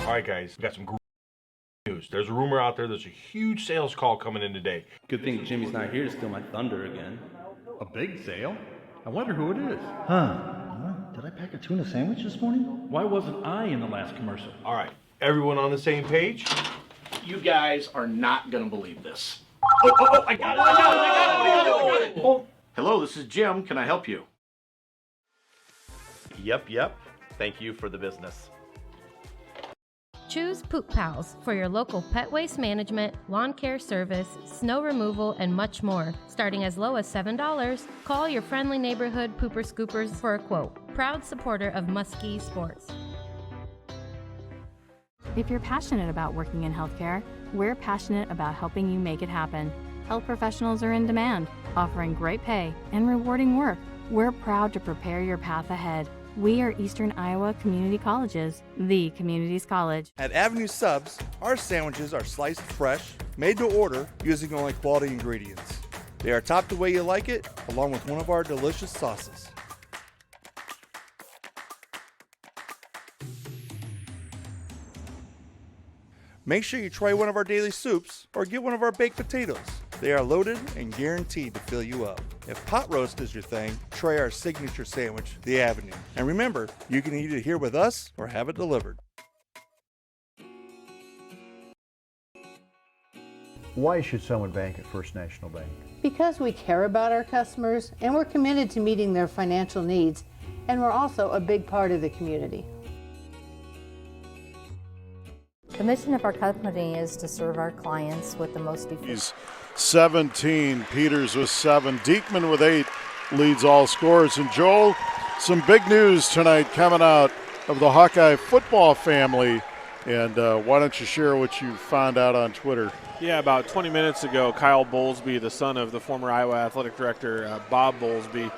All right, guys, we got some great news. There's a rumor out there. There's a huge sales call coming in today. Good thing Jimmy's not here to steal my thunder again. A big sale? I wonder who it is. Did I pack a tuna sandwich this morning? Why wasn't I in the last commercial? All right, everyone on the same page? You guys are not going to believe this. Oh, I got it. Oh, hello, this is Jim. Can I help you? Yep. Thank you for the business. Choose Poop Pals for your local pet waste management, lawn care service, snow removal, and much more. Starting as low as $7, call your friendly neighborhood pooper scoopers for a quote. Proud supporter of Muskie Sports. If you're passionate about working in healthcare, we're passionate about helping you make it happen. Health professionals are in demand, offering great pay and rewarding work. We're proud to prepare your path ahead. We are Eastern Iowa Community Colleges, the community's college. At Avenue Subs, our sandwiches are sliced fresh, made to order, using only quality ingredients. They are topped the way you like it, along with one of our delicious sauces. Make sure you try one of our daily soups or get one of our baked potatoes. They are loaded and guaranteed to fill you up. If pot roast is your thing, try our signature sandwich, the Avenue. And remember, you can eat it here with us or have it delivered. Why should someone bank at First National Bank? Because we care about our customers and we're committed to meeting their financial needs, and we're also a big part of the community. The mission of our company is to serve our clients with the most efficient. He's 17, Peters with 7, Diekman with 8 leads all scorers. And Joel, some big news tonight coming out of the Hawkeye football family. And why don't you share what you found out on Twitter? Yeah, about 20 minutes ago, Kyle Bowlesby, the son of the former Iowa athletic director Bob Bowlesby,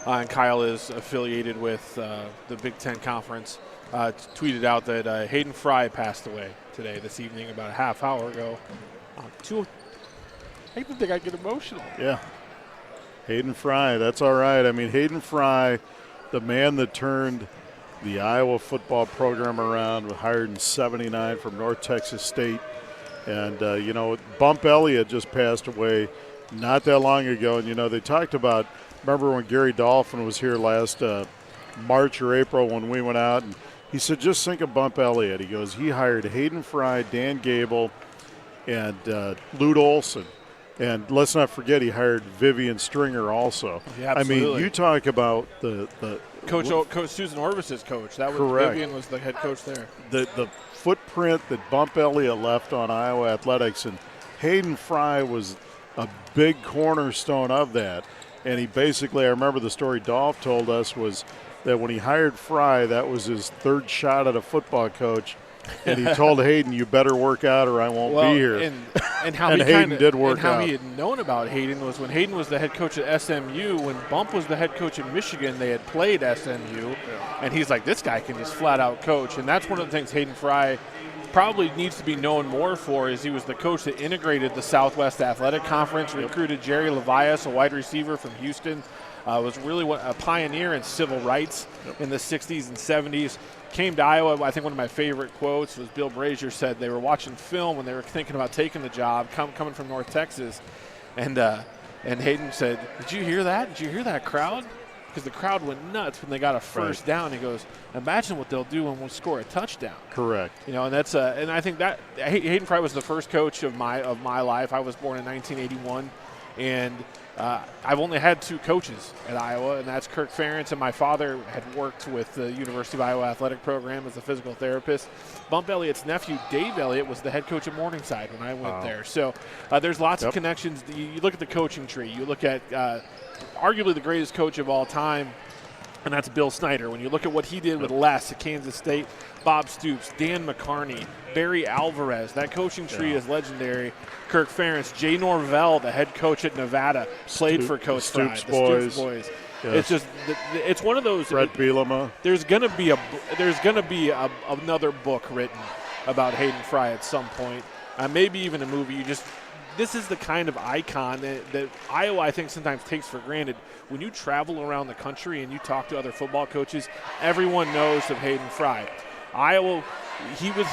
and Kyle is affiliated with the Big Ten Conference, tweeted out that Hayden Fry passed away this evening, about a half hour ago. I even think I get emotional. Yeah. Hayden Fry, that's all right. I mean, Hayden Fry, the man that turned the Iowa football program around, hired in '79 from North Texas State. And, Bump Elliott just passed away not that long ago. And, they talked about, remember when Gary Dolphin was here last March or April when we went out, and he said, just think of Bump Elliott. He goes, he hired Hayden Fry, Dan Gable, and Lute Olson. And let's not forget he hired Vivian Stringer also. Yeah, absolutely. I mean, you talk about the Coach Susan Orvis's coach. That was correct. Vivian was the head coach there. The footprint that Bump Elliott left on Iowa athletics, and Hayden Fry was a big cornerstone of that. And he basically, I remember the story Dolph told us was that when he hired Fry, that was his third shot at a football coach. And he told Hayden, "You better work out or I won't be here." And how and he Hayden did work and how out. he had known about Hayden was when Hayden was the head coach at SMU. When Bump was the head coach at Michigan, they had played SMU, and he's like, "This guy can just flat out coach." And that's one of the things Hayden Fry probably needs to be known more for, is he was the coach that integrated the Southwest Athletic Conference, recruited Jerry Levias, a wide receiver from Houston, was really a pioneer in civil rights in the 60s and 70s. Came to Iowa. I think one of my favorite quotes was Bill Brazier said they were watching film when they were thinking about taking the job, coming from North Texas, and Hayden said, "Did you hear that? Did you hear that crowd?" Because the crowd went nuts when they got a first down. He goes, "Imagine what they'll do when we score a touchdown." Correct. You know, and that's and I think that Hayden Fry was the first coach of my life. I was born in 1981, and I've only had two coaches at Iowa, and that's Kirk Ferentz, and my father had worked with the University of Iowa athletic program as a physical therapist. Bump Elliott's nephew, Dave Elliott, was the head coach at Morningside when I went there. So there's lots of connections. You look at the coaching tree. You look at arguably the greatest coach of all time, and that's Bill Snyder. When you look at what he did with Les at Kansas State, Bob Stoops, Dan McCarney, Barry Alvarez, that coaching tree is legendary. Kirk Ferentz, Jay Norvell, the head coach at Nevada, played for Coach Fry, the Stoops boys. Yes. It's just, it's one of those. Brett Bielema. There's gonna be another book written about Hayden Fry at some point, maybe even a movie. This is the kind of icon that Iowa, I think, sometimes takes for granted. When you travel around the country and you talk to other football coaches, everyone knows of Hayden Fry. Iowa, he was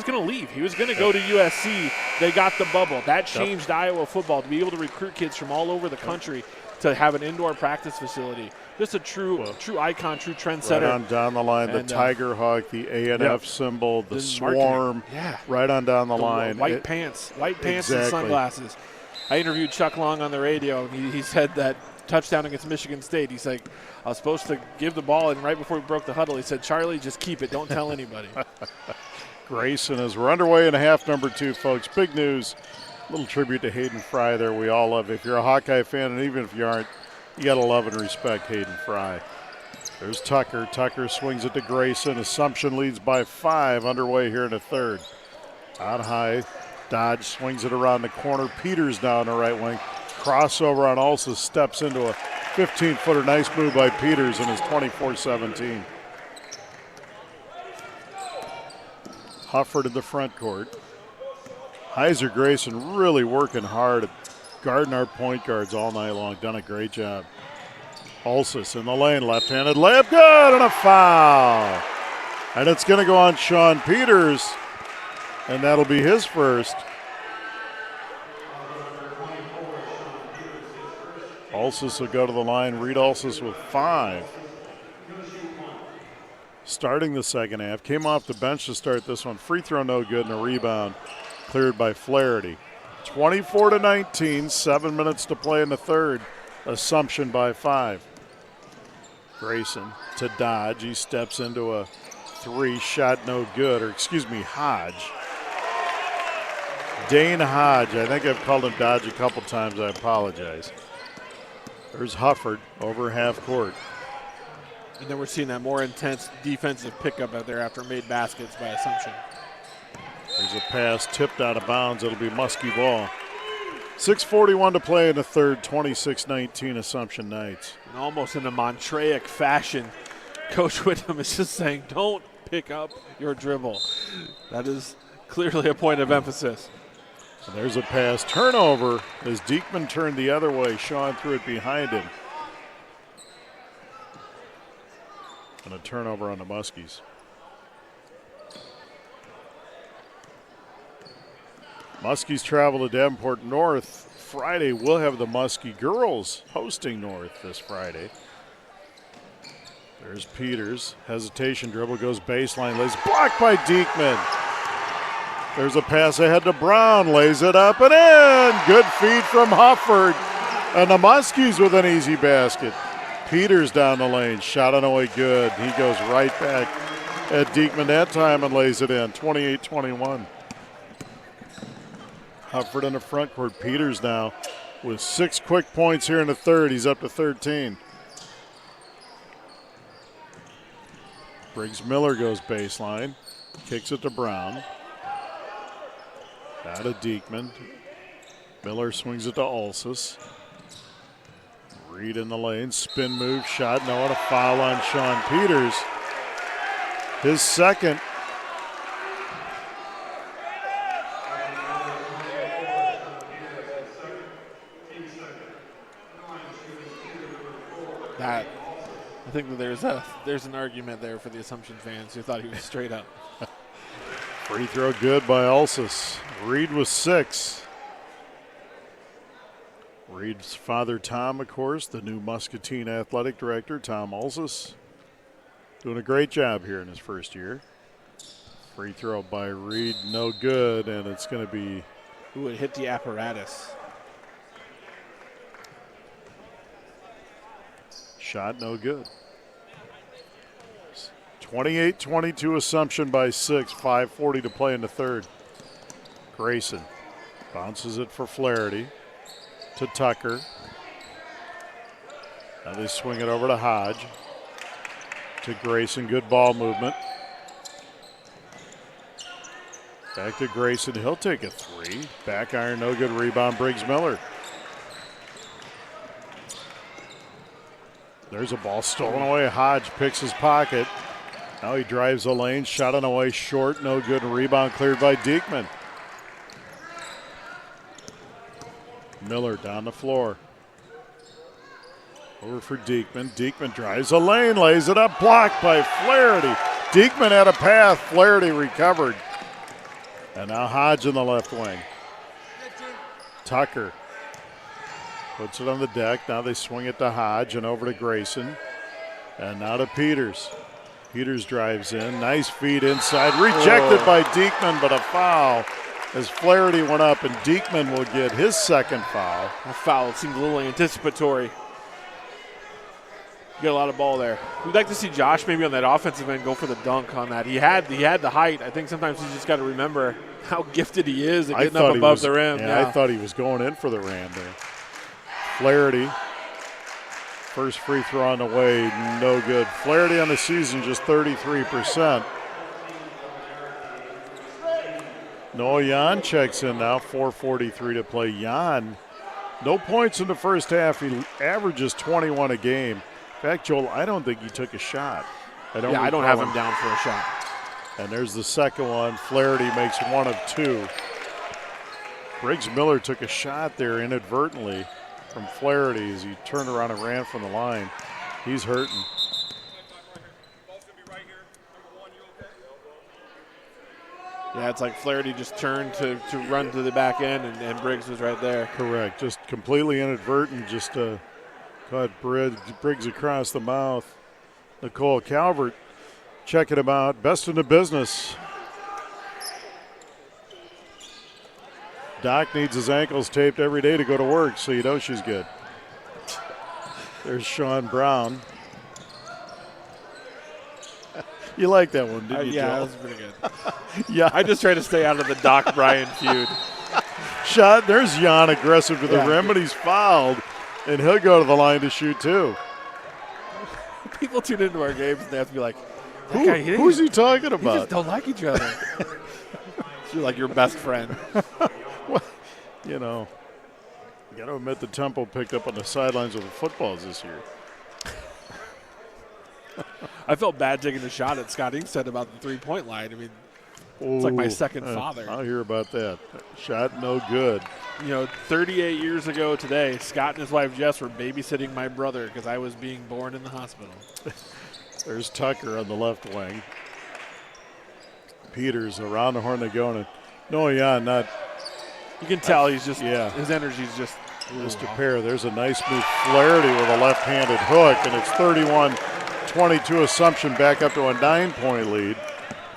going to leave. He was going to go to USC. They got the bubble. That changed Iowa football to be able to recruit kids from all over the country to have an indoor practice facility. Just a true icon, true trendsetter. Right on down the line, the Tiger Hawk, the A&F symbol, the swarm, right on down the line. White pants and sunglasses. I interviewed Chuck Long on the radio, and he said that touchdown against Michigan State. He's like, I was supposed to give the ball, and right before we broke the huddle, he said, "Charlie, just keep it. Don't tell anybody." Grayson, as we're underway in half number 2, folks. Big news. Little tribute to Hayden Fry there. We all love it. If you're a Hawkeye fan, and even if you aren't, you got to love and respect Hayden Fry. There's Tucker. Tucker swings it to Grayson. Assumption leads by 5, underway here in the third. Out high. Dodge swings it around the corner. Peters down the right wing. Crossover on Ulsa, steps into a 15-footer. Nice move by Peters in his 24-17. Hufford in the front court. Heiser Grayson really working hard at guarding our point guards all night long. Done a great job. Ulsis in the lane, left-handed layup, good, and a foul. And it's going to go on Sean Peters, and that'll be his first. Ulsis will go to the line. Reed Ulsis with 5. Starting the second half. Came off the bench to start this one. Free throw no good, and a rebound cleared by Flaherty. 24-19, 7 minutes to play in the third. Assumption by 5. Grayson to Dodge. He steps into a 3, shot no good, or excuse me, Hodge. Dane Hodge. I think I've called him Dodge a couple times. I apologize. There's Hufford over half court. And then we're seeing that more intense defensive pickup out there after made baskets by Assumption. There's a pass tipped out of bounds. It'll be Muskie ball. 6:41 to play in the third, 26-19 Assumption Knights. And almost in a Montraic fashion, Coach Whittam is just saying, don't pick up your dribble. That is clearly a point of emphasis. So there's a pass turnover as Diekman turned the other way. Sean threw it behind him. And a turnover on the Muskies. Muskies travel to Davenport North. Friday, we'll have the Muskie girls hosting North this Friday. There's Peters. Hesitation dribble, goes baseline, lays blocked by Diekman. There's a pass ahead to Brown, lays it up and in. Good feed from Hufford. And the Muskies with an easy basket. Peters down the lane, shot on the way good. He goes right back at Diekman that time and lays it in, 28-21. Hufford in the front court. Peters now with 6 quick points here in the third. He's up to 13. Briggs Miller goes baseline, kicks it to Brown. Out of Diekman. Miller swings it to Ulsis. Reed in the lane, spin move, shot, no, and a foul on Sean Peters. His second. I think that there's an argument there for the Assumption fans who thought he was straight up. Free throw good by Ulsis. Reed with 6. Reed's father, Tom, of course, the new Muscatine athletic director, Tom Ulsis, doing a great job here in his first year. Free throw by Reed, no good, and it's going to be... Ooh, it hit the apparatus. Shot no good. 28-22 Assumption by 6, 5:40 to play in the third. Grayson bounces it for Flaherty to Tucker. Now they swing it over to Hodge. To Grayson, good ball movement. Back to Grayson, he'll take a 3. Back iron, no good, rebound, Briggs Miller. There's a ball stolen away. Hodge picks his pocket. Now he drives the lane, shot on away short, no good. Rebound cleared by Diekman. Miller down the floor. Over for Diekman. Diekman drives the lane, lays it up, blocked by Flaherty. Diekman had a path, Flaherty recovered. And now Hodge in the left wing. Tucker puts it on the deck. Now they swing it to Hodge and over to Grayson. And now to Peters. Peters drives in. Nice feed inside. Rejected by Diekman, but a foul as Flaherty went up, and Diekman will get his second foul. A foul. It seemed a little anticipatory. You got a lot of ball there. We'd like to see Josh maybe on that offensive end go for the dunk on that. He had the height. I think sometimes he's just got to remember how gifted he is at getting up above the rim. Yeah, I thought he was going in for the ram there. Flaherty. First free throw on the way, no good. Flaherty on the season, just 33%. Noah Jan checks in now, 4:43 to play. Jan, no points in the first half. He averages 21 a game. In fact, Joel, I don't think he took a shot. I don't have him down for a shot. And there's the second one. Flaherty makes 1 of 2. Briggs Miller took a shot there inadvertently from Flaherty as he turned around and ran from the line. He's hurting. Yeah, it's like Flaherty just turned to run to the back end, and Briggs was right there. Correct. Just completely inadvertent. Just caught Briggs across the mouth. Nicole Calvert checking him out. Best in the business. Doc needs his ankles taped every day to go to work, so you know she's good. There's Sean Brown. You like that one, didn't you, yeah, Joel? that was pretty good. Yeah, I just try to stay out of the Doc Bryan feud. Shot. There's Jan aggressive to the rim, but he's fouled, and he'll go to the line to shoot too. People tune into our games and they have to be like, who's he talking about? They just don't like each other. You're like your best friend. Well, you know, you got to admit the tempo picked up on the sidelines of the footballs this year. I felt bad taking a shot at Scott Inkstead about the three-point line. I mean, it's like my second father. I'll hear about that. Shot no good. You know, 38 years ago today, Scott and his wife Jess were babysitting my brother because I was being born in the hospital. There's Tucker on the left wing. Peters around the horn they go. And no, yeah, not. You can tell he's just, his energy's just. Mr. Pear, there's a nice move. Flaherty with a left-handed hook, and it's 31-22 Assumption back up to a 9-point lead.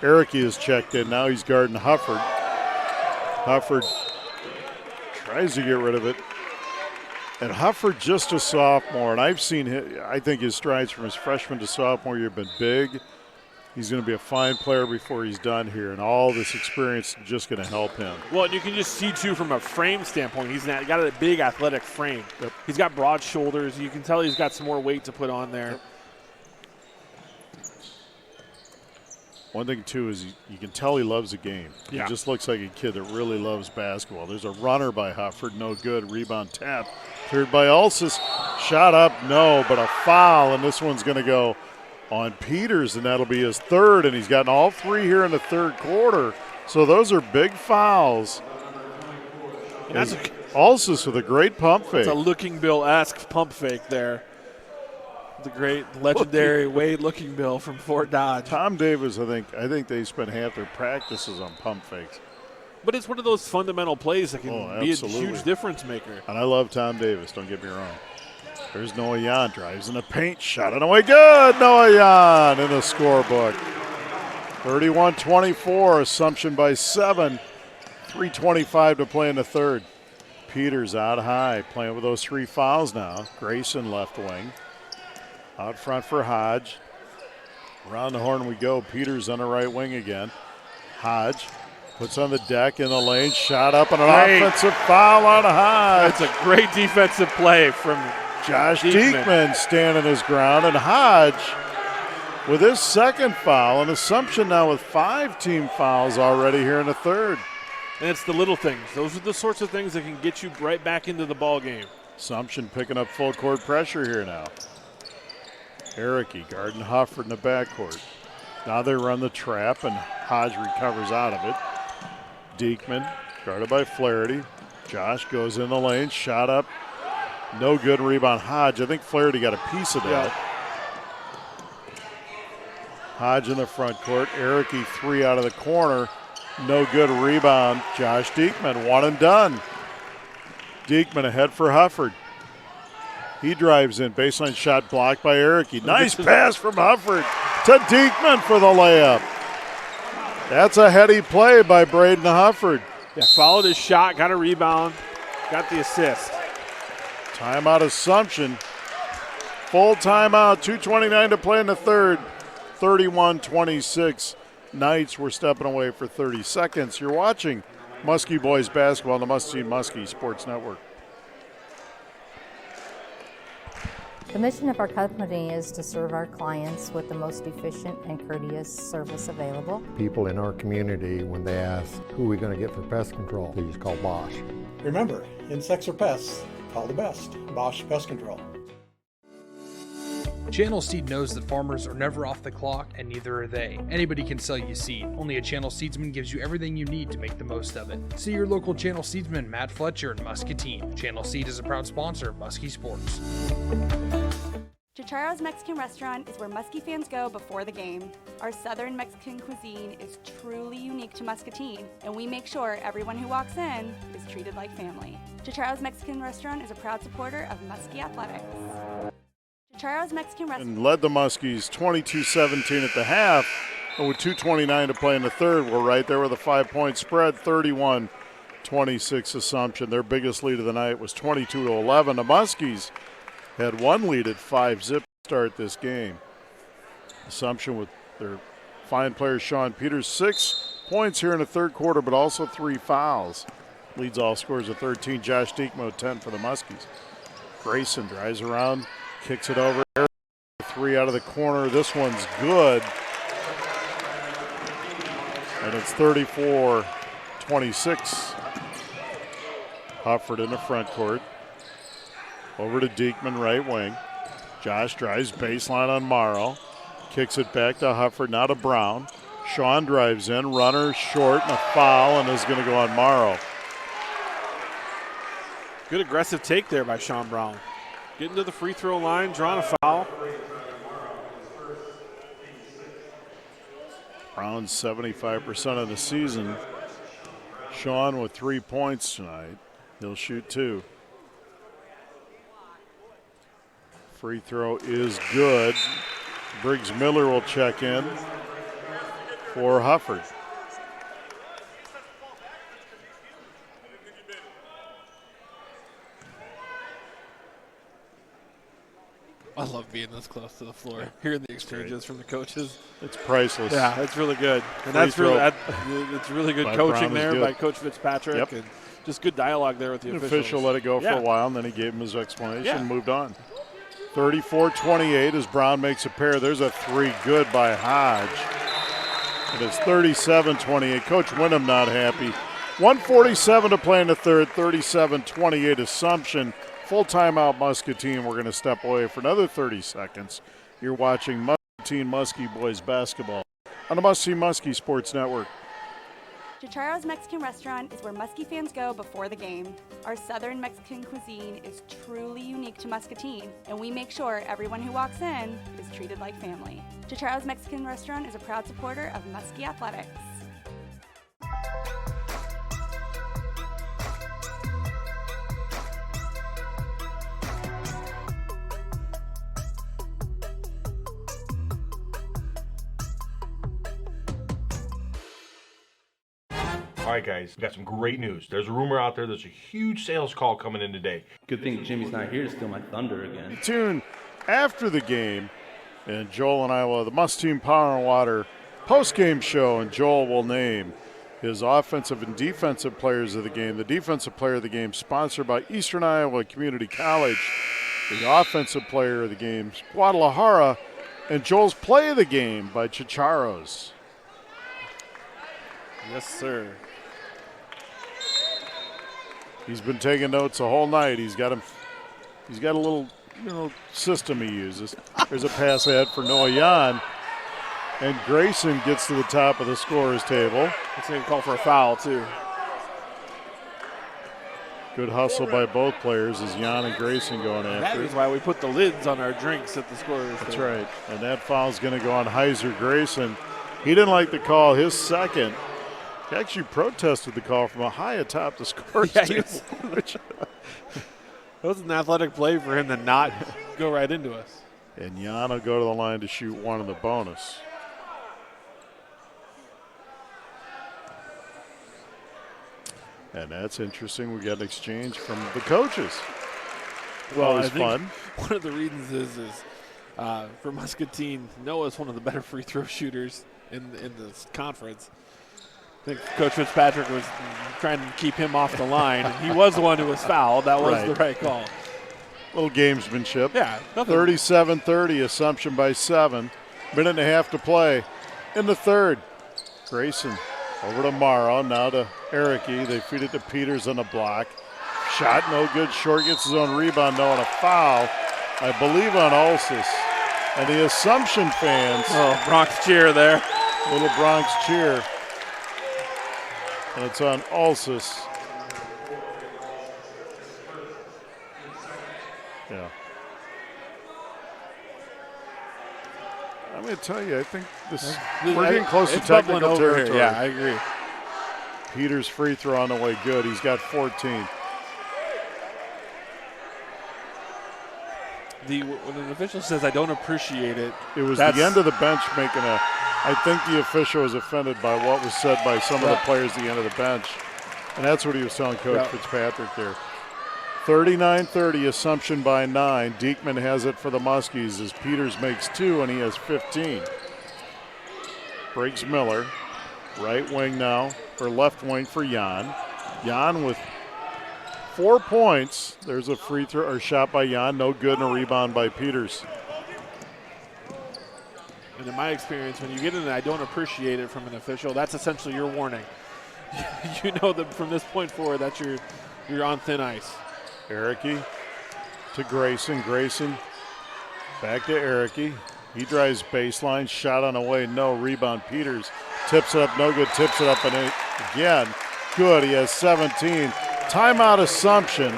Erickey is checked in. Now he's guarding Hufford. Hufford tries to get rid of it. And Hufford just a sophomore, and I've seen him, I think his strides from his freshman to sophomore year have been big. He's going to be a fine player before he's done here, and all this experience is just going to help him. Well, and you can just see, too, from a frame standpoint, he's got a big athletic frame. Yep. He's got broad shoulders. You can tell he's got some more weight to put on there. Yep. One thing, too, is you can tell he loves the game. Yeah. He just looks like a kid that really loves basketball. There's a runner by Hufford, no good. Rebound tap. Cleared by Ulsis. Shot up, no, but a foul, and this one's going to go on Peters, and that'll be his third, and he's gotten all three here in the third quarter. So those are big fouls. And that's Ulsis with a great pump fake. It's a Looking Bill-esque pump fake there. The great legendary Wade Looking Bill from Fort Dodge. Tom Davis, I think they spent half their practices on pump fakes. But it's one of those fundamental plays that can be a huge difference maker. And I love Tom Davis, don't get me wrong. There's Noah Yan, drives in the paint, shot it away, good! Noah Yan in the scorebook. 31-24, Assumption by 7. 3:25 to play in the third. Peters out high, playing with those three fouls now. Grayson left wing. Out front for Hodge. Around the horn we go. Peters on the right wing again. Hodge puts on the deck in the lane, shot up and an offensive foul on Hodge. That's a great defensive play from Josh Diekman standing his ground, and Hodge with his second foul, and Assumption now with 5 team fouls already here in the third. And it's the little things. Those are the sorts of things that can get you right back into the ball game. Assumption picking up full court pressure here now. Erickey guarding Hufford in the backcourt. Now they run the trap, and Hodge recovers out of it. Diekman guarded by Flaherty. Josh goes in the lane, shot up. No good, rebound Hodge. I think Flaherty got a piece of that. Hodge in the front court. Erickey 3 out of the corner. No good, rebound. Josh Diekman, one and done. Diekman ahead for Hufford. He drives in, baseline shot blocked by Erickey. Nice pass from Hufford to Diekman for the layup. That's a heady play by Braden Hufford. Yeah, followed his shot, got a rebound, got the assist. Timeout Assumption. Full timeout, 2:29 to play in the third. 31-26. Knights were stepping away for 30 seconds. You're watching Muskie Boys basketball on the Muskie Sports Network. The mission of our company is to serve our clients with the most efficient and courteous service available. People in our community, when they ask, who are we going to get for pest control, they just call Bosch. Remember, insects or pests, call the best, Bosch Pest Control. Channel Seed knows that farmers are never off the clock, and neither are they. Anybody can sell you seed. Only a Channel Seedsman gives you everything you need to make the most of it. See your local Channel Seedsman, Matt Fletcher in Muscatine. Channel Seed is a proud sponsor of Muskie Sports. Chicharo's Mexican Restaurant is where Muskie fans go before the game. Our Southern Mexican cuisine is truly unique to Muscatine, and we make sure everyone who walks in is treated like family. Chicharo's Mexican Restaurant is a proud supporter of Muskie Athletics. Chicharo's Mexican Restaurant And led the Muskies 22-17 at the half, but with 2:29 to play in the third, we're right there with a 5-point spread, 31-26 Assumption. Their biggest lead of the night was 22-11. The Muskies had one lead at 5-zip to start this game. Assumption with their fine player Sean Peters, 6 points here in the third quarter, but also 3 fouls. Leads all scores of 13. Josh Diekman, 10 for the Muskies. Grayson drives around, kicks it over. 3 out of the corner. This one's good. And it's 34-26. Hufford in the front court. Over to Diekman, right wing. Josh drives baseline on Morrow. Kicks it back to Hufford, now to Brown. Sean drives in, runner short, and a foul, and is going to go on Morrow. Good aggressive take there by Sean Brown. Getting to the free throw line, drawing a foul. Brown's 75% of the season. Sean with 3 points tonight. He'll shoot 2. Free throw is good. Briggs Miller will check in for Hufford. I love being this close to the floor, hearing the exchanges from the coaches. It's priceless. Yeah, it's really good. And it's really good coaching there by Coach Fitzpatrick. Yep. And just good dialogue there with the officials. Official let it go for a while, and then he gave him his explanation and moved on. 34-28 as Brown makes a pair. There's a three good by Hodge. And it's 37-28. Coach Wyndham not happy. 1:47 to play in the third. 37-28 Assumption. Full timeout Muscatine. We're going to step away for another 30 seconds. You're watching Muscatine Muskie Boys basketball on the Must See Muskie Sports Network. Chicharo's Mexican Restaurant is where Muskie fans go before the game. Our Southern Mexican cuisine is truly unique to Muscatine, and we make sure everyone who walks in is treated like family. Chicharo's Mexican Restaurant is a proud supporter of Muskie Athletics. All right, guys, we got some great news. There's a rumor out there. There's a huge sales call coming in today. Good thing Jimmy's not here to steal my thunder again. Tune after the game, and Joel and I will have the Muskie Power and Water post-game show, and Joel will name his offensive and defensive players of the game. The defensive player of the game sponsored by Eastern Iowa Community College. The offensive player of the game, Guadalajara, and Joel's play of the game by Chicharos. Yes, sir. He's been taking notes the whole night. He's got a little system he uses. There's a pass ahead for Noah Jan, and Grayson gets to the top of the scorer's table. It's going to call for a foul too. Good hustle by both players as Jan and Grayson going after. That is why we put the lids on our drinks at the scorer's table. That's right. And that foul's going to go on Heiser Grayson. He didn't like the call. His second. He actually protested the call from a high atop the scorer's table. That was an athletic play for him to not go right into us. And Jan will go to the line to shoot one of the bonus. And that's interesting. We got an exchange from the coaches. Well, always I think fun. One of the reasons is for Muscatine, Noah's one of the better free throw shooters in this conference. I think Coach Fitzpatrick was trying to keep him off the line, and he was the one who was fouled. That was the right call. Little gamesmanship. Yeah. 37-30, Assumption by 7. Minute and a half to play in the third. Grayson over to Morrow, now to Ericky. They feed it to Peters on the block. Shot no good. Short gets his own rebound, though, and a foul, I believe, on Ulsis. And the Assumption fans. Oh, Bronx cheer there. Little Bronx cheer. And it's on Ulsis. Yeah. I'm going to tell you, I think we're getting close to technical territory. Here. Yeah, I agree. Peters' free throw on the way good. He's got 14. When an official says, I don't appreciate it. It was the end of the bench making I think the official was offended by what was said by some of the players at the end of the bench. And that's what he was telling Coach Fitzpatrick there. 39-30, Assumption by 9. Diekman has it for the Muskies as Peters makes 2 and he has 15. Breaks Miller. Right wing now, or left wing for Jan. Jan with 4 points. There's a free throw or shot by Jan, no good, and a rebound by Peters. And in my experience, when you get in I don't appreciate it from an official, that's essentially your warning. You know that from this point forward, that's you're on thin ice. Ericky to Grayson. Grayson back to Ericky. He drives baseline, shot on the way, no. Rebound, Peters tips it up, no good, tips it up, and again, good. He has 17. Timeout Assumption.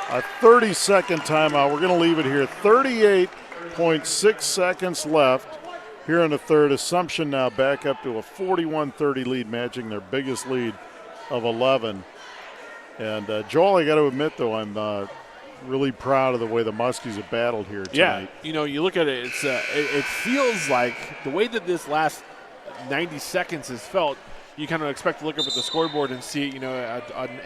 A 30-second timeout. We're going to leave it here. 38.6 seconds left here in the third. Assumption now back up to a 41-30 lead, matching their biggest lead of 11. And Joel, I got to admit, though, I'm really proud of the way the Muskies have battled here tonight. Yeah, you look at it, it feels like the way that this last 90 seconds has felt, you kind of expect to look up at the scoreboard and see, a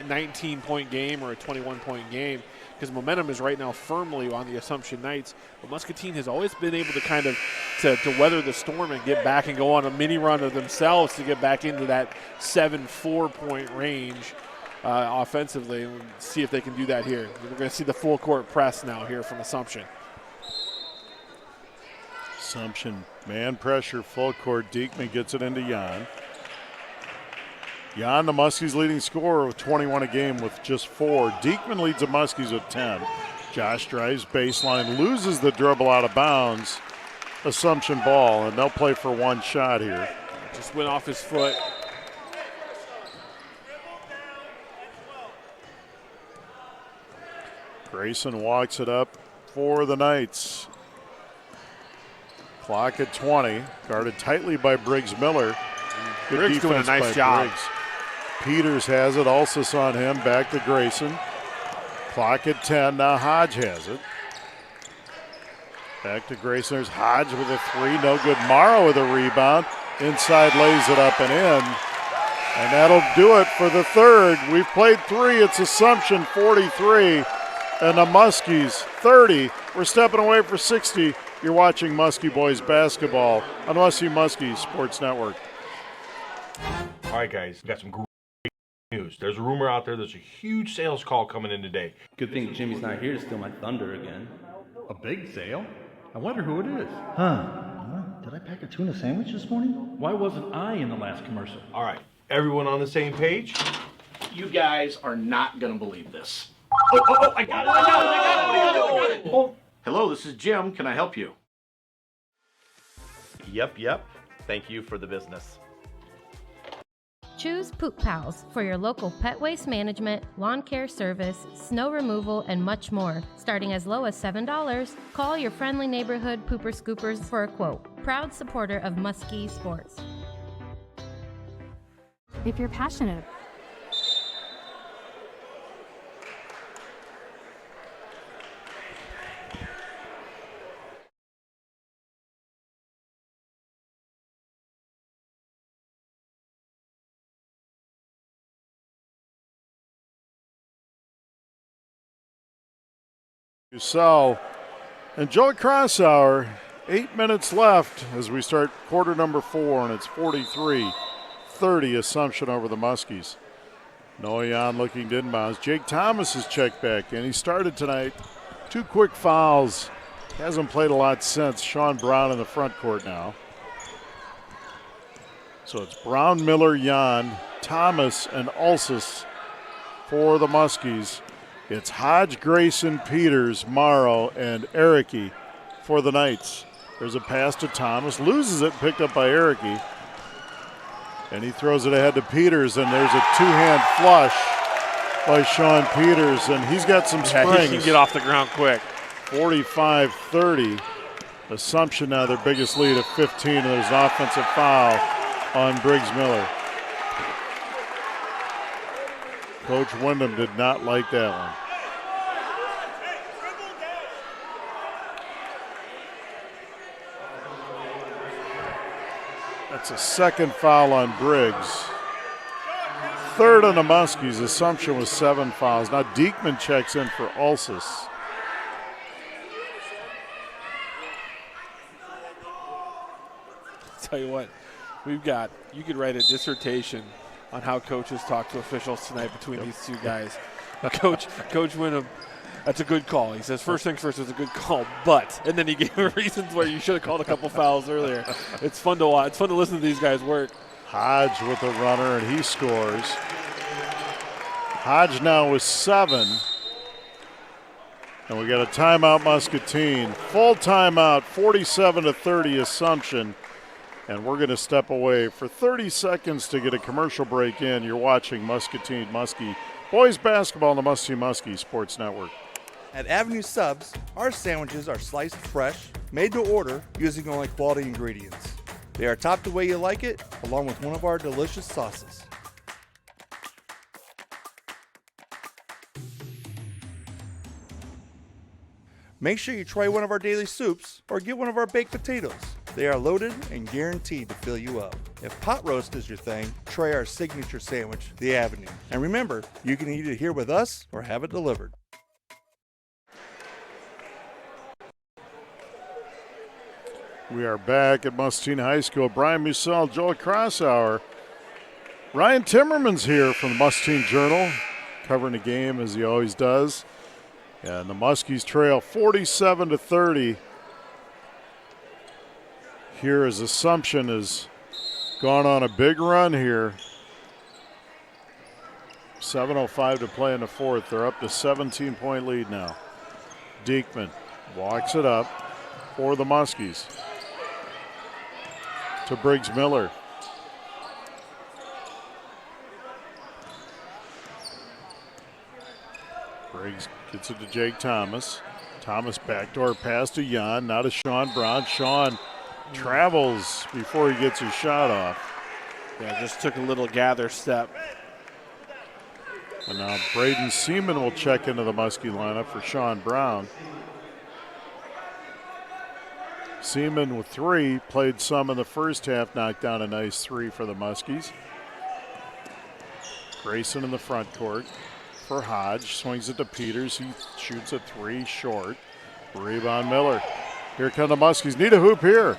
19-point game or a 21-point game. because momentum is right now firmly on the Assumption Knights. But Muscatine has always been able to kind of to weather the storm and get back and go on a mini run of themselves to get back into that 7-4 point range offensively, and see if they can do that here. We're going to see the full court press now here from Assumption. Assumption, man pressure, full court. Diekman gets it into Jan. Jan, the Muskies' leading scorer with 21 a game with just 4. Diekman leads the Muskies with 10. Josh drives baseline, loses the dribble out of bounds. Assumption ball, and they'll play for one shot here. Just went off his foot. Grayson walks it up for the Knights. Clock at 20, guarded tightly by Briggs Miller. Good Briggs doing a defense nice by job. Briggs. Peters has it, Alsis on him, back to Grayson. Clock at 10, now Hodge has it. Back to Grayson, there's Hodge with a 3, no good. Morrow with a rebound, inside lays it up and in. And that'll do it for the third. We've played 3, it's Assumption 43, and the Muskies 30. We're stepping away for 60. You're watching Muskie Boys basketball on Muskie Sports Network. All right, guys, we got some great news. There's a rumor out there there's a huge sales call coming in today. Good thing Jimmy's not here to steal my thunder again. A big sale? I wonder who it is. Did I pack a tuna sandwich this morning? Why wasn't I in the last commercial? All right, everyone on the same page? You guys are not going to believe this. Oh, I got it. Oh, hello, this is Jim. Can I help you? Yep. Thank you for the business. Choose Poop Pals for your local pet waste management, lawn care service, snow removal, and much more. Starting as low as $7, call your friendly neighborhood pooper scoopers for a quote. Proud supporter of Muskie Sports. If you're passionate, So, and Joey Crossauer, 8 minutes left as we start quarter number 4, and it's 43-30 Assumption over the Muskies. Noyan looking to inbounds. Jake Thomas has checked back in. He started tonight. 2 quick fouls. Hasn't played a lot since. Sean Brown in the front court now. So it's Brown, Miller, Jan, Thomas, and Alsis for the Muskies. It's Hodge, Grayson, Peters, Morrow, and Ericky for the Knights. There's a pass to Thomas, loses it, picked up by Ericky. And he throws it ahead to Peters, and there's a 2-hand flush by Sean Peters, and he's got some springs. Yeah, he can get off the ground quick. 45-30. Assumption now their biggest lead of 15, and there's an offensive foul on Briggs Miller. Coach Wyndham did not like that one. That's a second foul on Briggs. Third on the Muskies. Assumption was 7 fouls. Now Diekman checks in for Alsis. Tell you what, you could write a dissertation on how coaches talk to officials tonight between these two guys. Coach Wyndham, that's a good call. He says, first things first, it's a good call, but, and then he gave reasons where you should have called a couple fouls earlier. It's fun to watch. It's fun to listen to these guys work. Hodge with a runner, and he scores. Hodge now with 7. And we got a timeout, Muscatine. Full timeout, 47-30 Assumption. And we're going to step away for 30 seconds to get a commercial break in. You're watching Muscatine Muskie Boys Basketball on the Muskie Sports Network. At Avenue Subs, our sandwiches are sliced fresh, made to order, using only quality ingredients. They are topped the way you like it, along with one of our delicious sauces. Make sure you try one of our daily soups or get one of our baked potatoes. They are loaded and guaranteed to fill you up. If pot roast is your thing, try our signature sandwich, the Avenue. And remember, you can eat it here with us or have it delivered. We are back at Muscatine High School. Brian Musell, Joel Crossauer. Ryan Timmerman's here from the Muscatine Journal, covering the game as he always does. And the Muskies trail 47-30. Here as Assumption has gone on a big run here. 7:05 to play in the fourth. They're up to 17-point lead now. Diekman walks it up for the Muskies. To Briggs Miller. Briggs gets it to Jake Thomas. Thomas backdoor pass to Jan, now to Sean Brown. Sean travels before he gets his shot off. Yeah, just took a little gather step. And now Braden Seaman will check into the Muskie lineup for Sean Brown. Seaman with 3, played some in the first half, knocked down a nice 3 for the Muskies. Grayson in the front court for Hodge, swings it to Peters. He shoots a 3 short. Rebound Miller. Here come the Muskies. Need a hoop here.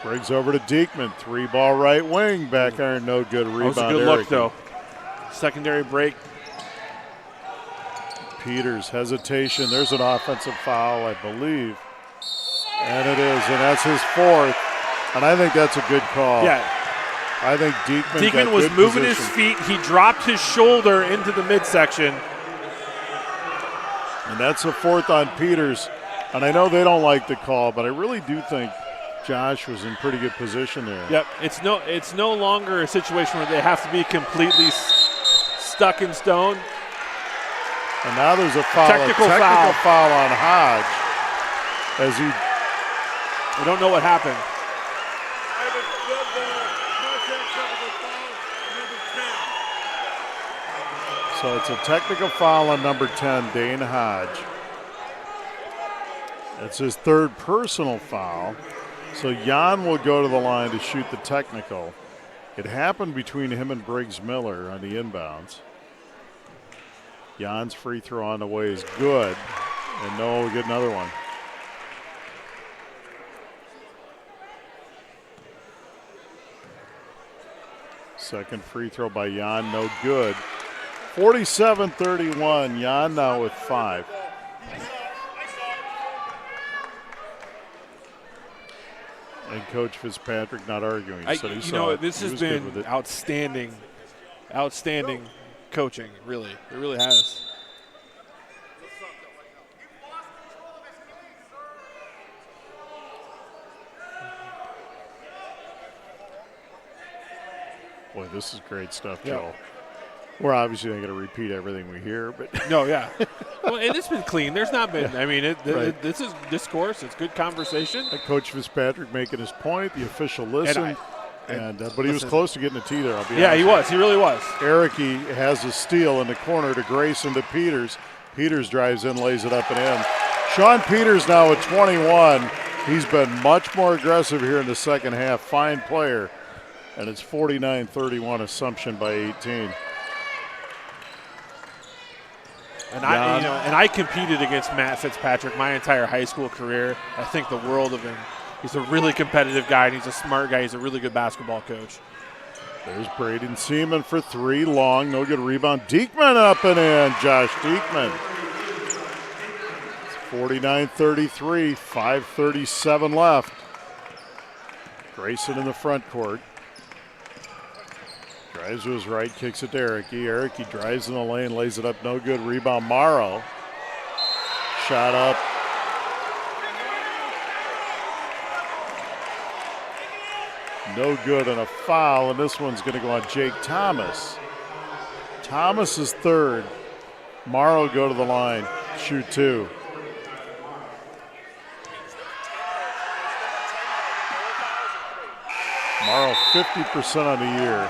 Briggs over to Diekman. 3-ball right wing. Back iron, no good. Rebound. That was a good look, though. Secondary break. Peters, hesitation. There's an offensive foul, I believe. And it is, and that's his 4th. And I think that's a good call. Yeah. I think Diekman was moving his feet. He dropped his shoulder into the midsection. And that's a 4th on Peters. And I know they don't like the call, but I really do think Josh was in pretty good position there. Yep. It's no longer a situation where they have to be completely stuck in stone. And now there's a foul. Technical foul on Hodge. As he, I don't know what happened. So it's a technical foul on number 10, Dane Hodge. It's his 3rd personal foul. So Jan will go to the line to shoot the technical. It happened between him and Briggs Miller on the inbounds. Jan's free throw on the way is good. And Noah will get another one. Second free throw by Jan, no good. 47-31, Jan now with 5. And Coach Fitzpatrick not arguing. This has been outstanding coaching, really. It really has. Boy, this is great stuff, Yeah. Joel. We're obviously not going to repeat everything we hear, but no, yeah. Well, and it's been clean. There's not been. I mean, Right. this is discourse. It's good conversation. Coach Fitzpatrick making his point. The official listened, but he was listen. close to getting a tee there. I'll be Yeah, honest he with was. He really was. Erickey has a steal in the corner to Grayson to Peters. Peters drives in, lays it up and in. Sean Peters now at 21. He's been much more aggressive here in the second half. Fine player. And it's 49-31, Assumption by 18. And I competed against Matt Fitzpatrick my entire high school career. I think the world of him. He's a really competitive guy, and he's a smart guy. He's a really good basketball coach. There's Braden Seaman for 3, long, no good rebound. Diekman up and in, Josh Diekman. It's 49-33, 5:37 left. Grayson in the front court. Drives to his right, kicks it to Erickey. Erickey drives in the lane, lays it up, no good. Rebound, Morrow. Shot up. No good, and a foul, and this one's going to go on Jake Thomas. Thomas is 3rd. Morrow go to the line, shoot 2. Morrow 50% on the year.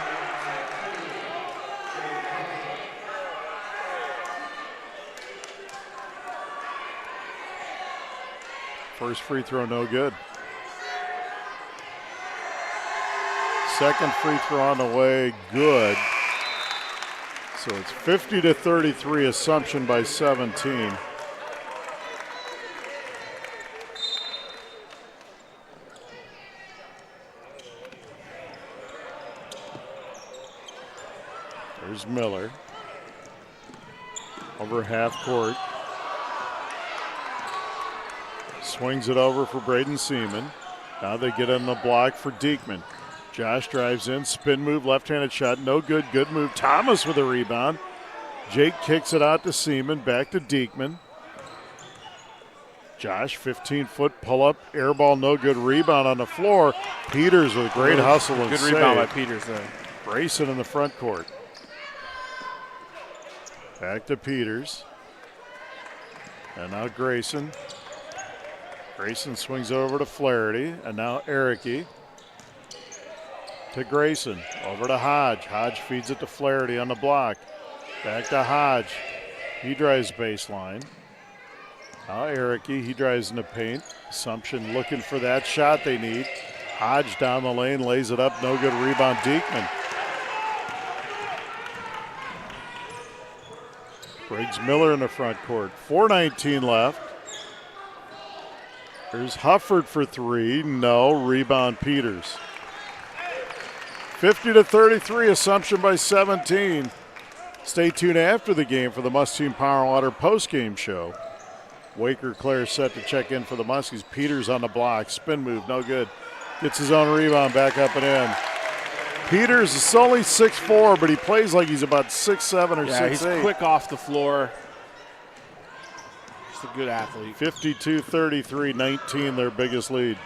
First free throw, no good. Second free throw on the way, good. So it's 50-33, Assumption by 17. There's Miller. Over half court. Swings it over for Braden Seaman. Now they get in the block for Diekman. Josh drives in, spin move, left-handed shot, no good, good move. Thomas with a rebound. Jake kicks it out to Seaman, back to Diekman. Josh, 15-foot pull-up, air ball, no good, rebound on the floor. Peters with a great hustle and good save. Rebound by Peters there. Grayson in the front court. Back to Peters. And now Grayson. Grayson swings over to Flaherty, and now Erickey to Grayson. Over to Hodge. Hodge feeds it to Flaherty on the block. Back to Hodge. He drives baseline. Now Erickey, he drives in the paint. Assumption looking for that shot they need. Hodge down the lane, lays it up, no good, rebound Diekman. Briggs Miller in the front court. 4:19 left. There's Hufford for three. No. Rebound Peters. 50-33. Assumption by 17. Stay tuned after the game for the Muskie Power Water post-game show. Waker Clare set to check in for the Muskies. Peters on the block. Spin move. No good. Gets his own rebound back up and in. Peters is only 6'4", but he plays like he's about 6'7" or 6'8". He's quick off the floor. Just a good athlete. 52-33, 19 their biggest lead.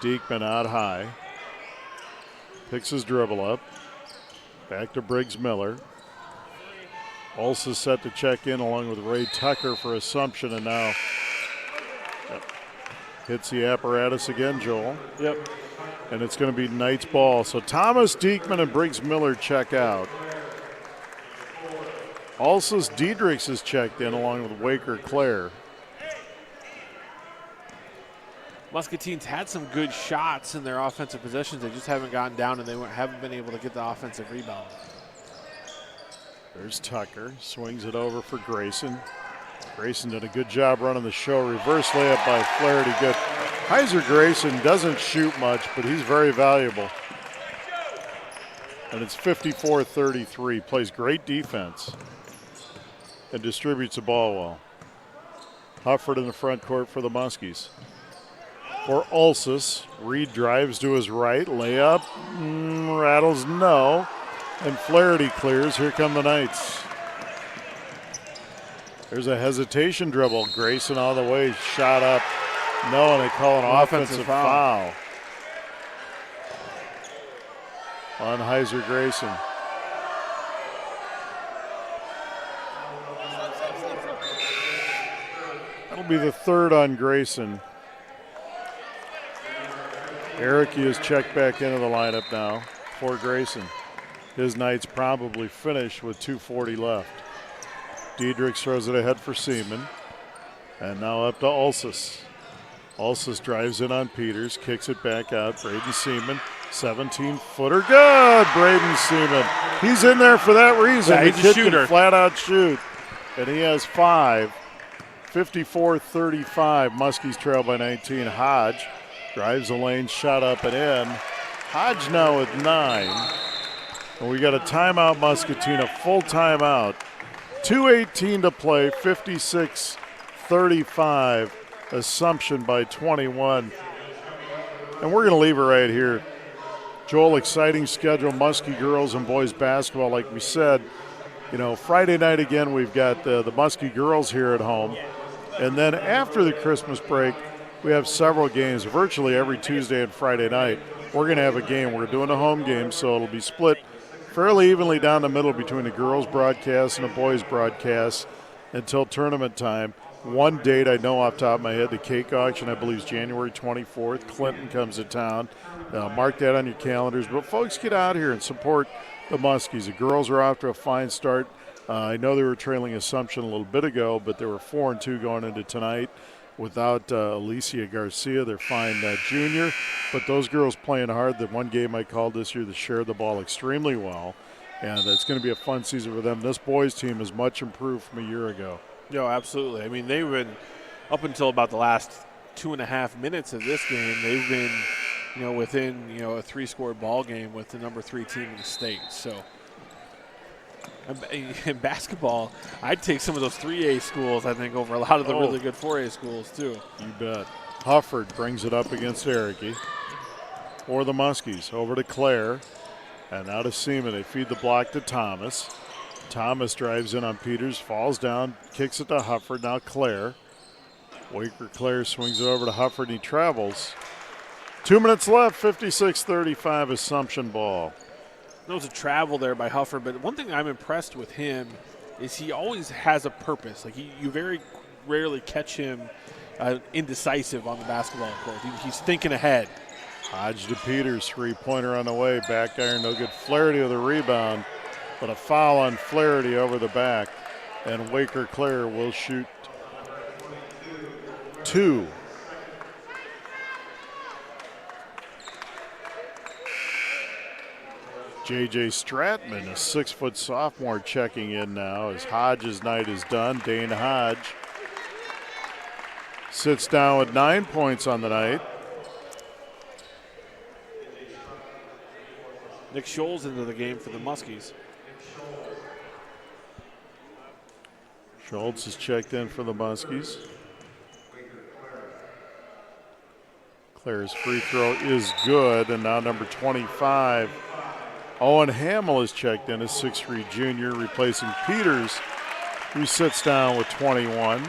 Diekman out high. Picks his dribble up. Back to Briggs Miller. Also set to check in along with Ray Tucker for Assumption, and now hits the apparatus again, Joel. Yep. And it's going to be Knight's ball. So Thomas, Diekman, and Briggs Miller check out. Also, Diedrichs is checked in along with Waker Clare. Muscatine's had some good shots in their offensive possessions. They just haven't gotten down, and they haven't been able to get the offensive rebound. There's Tucker. Swings it over for Grayson. Grayson did a good job running the show. Reverse layup by Flaherty. Good. Heiser Grayson doesn't shoot much, but he's very valuable. And it's 54-33. Plays great defense and distributes the ball well. Hufford in the front court for the Muskies. For Ulsis, Reed drives to his right. Layup, rattles no. And Flaherty clears. Here come the Knights. There's a hesitation dribble. Grayson all the way, shot up. No, and they call an offensive foul on Heiser Grayson. That'll be the third on Grayson. Erickey is checked back into the lineup now for Grayson. His Knights probably finish with 2:40 left. Diedrich throws it ahead for Seaman. And now up to Ulsis. Ulsis drives in on Peters, kicks it back out. Braden Seaman, 17-footer. Good, Braden Seaman. He's in there for that reason. Yeah, he's a shooter. Can flat out shoot. And he has 5. 54-35. Muskies trail by 19. Hodge drives the lane, shot up and in. Hodge now with 9. And we got a timeout, Muscatine, a full timeout. 2:18 to play, 56-35. Assumption by 21. And we're going to leave it right here. Joel, exciting schedule, Muskie girls and boys basketball. Like we said, you know, Friday night again, we've got the Muskie girls here at home. And then after the Christmas break, we have several games, virtually every Tuesday and Friday night. We're going to have a game. We're doing a home game, so it'll be split fairly evenly down the middle between the girls' broadcast and the boys' broadcast until tournament time. One date I know off the top of my head, the cake auction, I believe, is January 24th. Clinton comes to town. Mark that on your calendars. But folks, get out here and support the Muskies. The girls are off to a fine start. I know they were trailing Assumption a little bit ago, but they were 4-2 going into tonight without Alicia Garcia, their fine junior. But those girls playing hard. The one game I called this year, they shared the ball extremely well. And it's going to be a fun season for them. This boys team is much improved from a year ago. No, absolutely. I mean, they've been, up until about the last 2.5 minutes of this game, they've been within, a 3-score ball game with the number 3 team in the state. So in basketball, I'd take some of those 3A schools, I think, over a lot of the really good 4A schools too. You bet. Hufford brings it up against Erickey. For the Muskies, over to Claire. And now to Seaman. They feed the block to Thomas. Thomas drives in on Peters, falls down, kicks it to Hufford. Now Claire. Waker Claire swings it over to Hufford, and he travels. 2 minutes left, 56-35 Assumption ball. There was a travel there by Hufford, but one thing I'm impressed with him is he always has a purpose. Like you very rarely catch him indecisive on the basketball court. He's thinking ahead. Hodge to Peters, 3-pointer on the way. Back iron, no good. Flaherty with a rebound, but a foul on Flaherty over the back. And Waker Claire will shoot 2. J.J. Stratman, a 6-foot sophomore, checking in now as Hodge's night is done. Dane Hodge sits down with 9 points on the night. Nick Scholes into the game for the Muskies. Schultz is checked in for the Muskies. Claire's free throw is good, and now number 25, Owen Hamill is checked in as 6'3" junior, replacing Peters, who sits down with 21.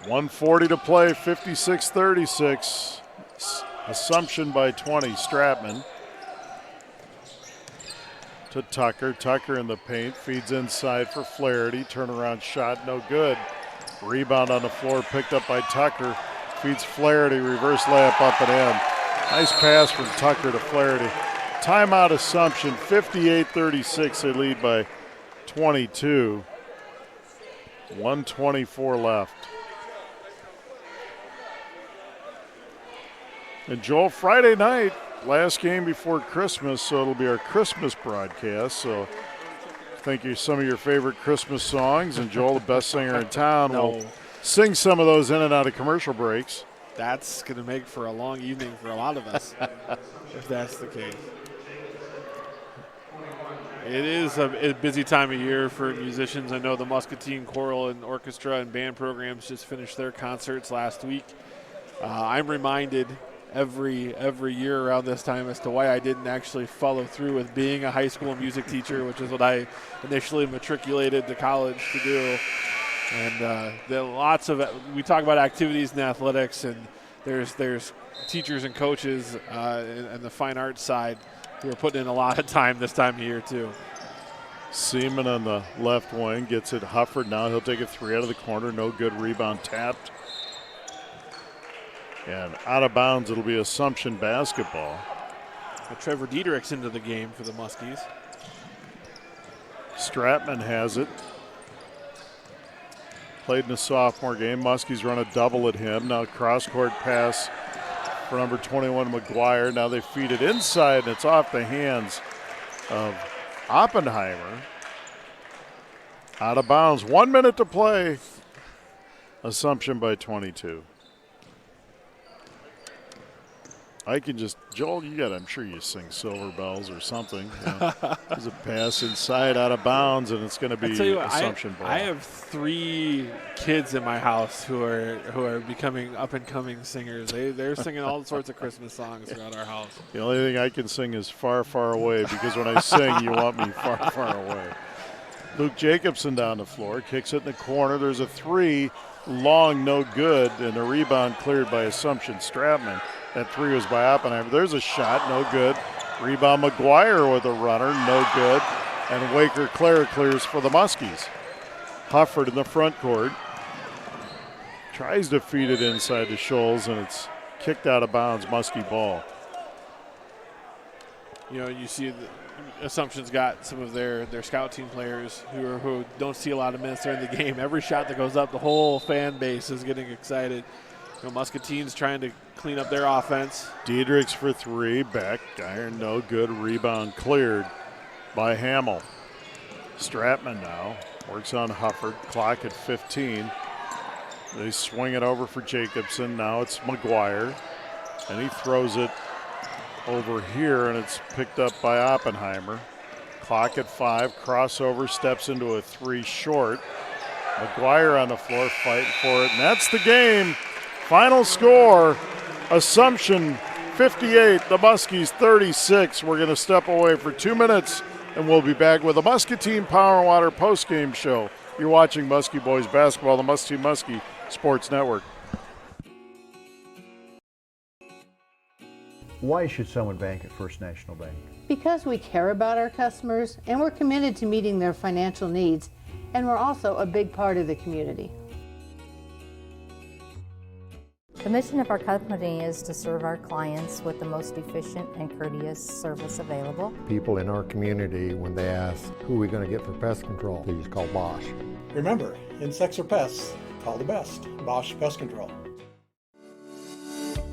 .140 to play, 56-36. Assumption by 20, Stratman. To Tucker. Tucker in the paint, feeds inside for Flaherty. Turnaround shot, no good. Rebound on the floor, picked up by Tucker. Feeds Flaherty, reverse layup up and in. Nice pass from Tucker to Flaherty. Timeout Assumption, 58-36. They lead by 22. 1:24 left. And Joel, Friday night, last game before Christmas, so it'll be our Christmas broadcast. So thank you, some of your favorite Christmas songs, and Joel, the best singer in town, will sing some of those in and out of commercial breaks. That's going to make for a long evening for a lot of us, if that's the case. It is a busy time of year for musicians. I know the Muscatine Choral and Orchestra and band programs just finished their concerts last week. I'm reminded every year around this time as to why I didn't actually follow through with being a high school music teacher, which is what I initially matriculated to college to do. And there are lots of, we talk about activities in athletics, and there's teachers and coaches and the fine arts side who are putting in a lot of time this time of year too. Seaman on the left wing gets it. Hufford now, he'll take a 3 out of the corner, no good. Rebound tapped. And out of bounds, it'll be Assumption basketball. Trevor Diederik's into the game for the Muskies. Stratman has it. Played in a sophomore game. Muskies run a double at him. Now cross-court pass for number 21, McGuire. Now they feed it inside, and it's off the hands of Oppenheimer. Out of bounds. 1 minute to play. Assumption by 22. I can just, Joel, I'm sure you sing Silver Bells or something. There's a pass inside, out of bounds, and it's going to be Assumption ball. I have 3 kids in my house who are becoming up-and-coming singers. They're singing all sorts of Christmas songs throughout our house. The only thing I can sing is Far, Far Away, because when I sing, you want me far, far away. Luke Jacobson down the floor, kicks it in the corner. There's a 3, long, no good, and a rebound cleared by Assumption Stratman. That 3 was by Oppenheimer. There's a shot, no good. Rebound McGuire with a runner, no good. And Waker Claire clears for the Muskies. Hufford in the front court. Tries to feed it inside to Scholes, and it's kicked out of bounds, Muskie ball. You see Assumption's got some of their scout team players who don't see a lot of minutes during the game. Every shot that goes up, the whole fan base is getting excited. Muscatine's trying to clean up their offense. Diederik's for 3, back iron, no good. Rebound cleared by Hamill. Stratman now works on Hufford. Clock at 15. They swing it over for Jacobson. Now it's McGuire. And he throws it over here, and it's picked up by Oppenheimer. Clock at 5. Crossover, steps into a 3 short. McGuire on the floor fighting for it, and that's the game. Final score, Assumption 58, the Muskies 36. We're going to step away for 2 minutes, and we'll be back with a Muscatine Power and Water postgame show. You're watching Muskie Boys Basketball, the Muskie Sports Network. Why should someone bank at First National Bank? Because we care about our customers and we're committed to meeting their financial needs, and we're also a big part of the community. The mission of our company is to serve our clients with the most efficient and courteous service available. People in our community, when they ask, who are we going to get for pest control, please call Bosch. Remember, insects or pests, call the best, Bosch Pest Control.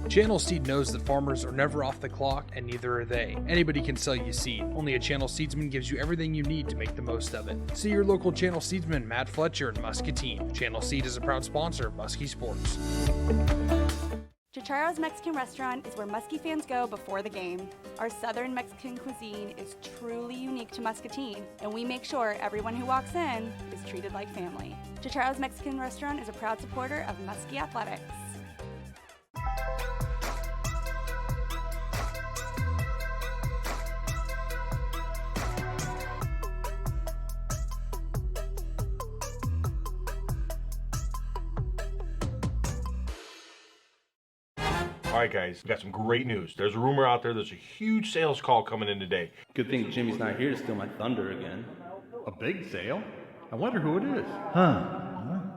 Channel Seed knows that farmers are never off the clock, and neither are they. Anybody can sell you seed. Only a Channel Seedsman gives you everything you need to make the most of it. See your local Channel Seedsman, Matt Fletcher in Muscatine. Channel Seed is a proud sponsor of Muskie Sports. Chicharo's Mexican Restaurant is where Muskie fans go before the game. Our Southern Mexican cuisine is truly unique to Muscatine, and we make sure everyone who walks in is treated like family. Chicharo's Mexican Restaurant is a proud supporter of Muskie Athletics. All right, guys, we got some great news. There's a rumor out there there's a huge sales call coming in today. Good thing Jimmy's not here to steal my thunder again. A big sale? I wonder who it is.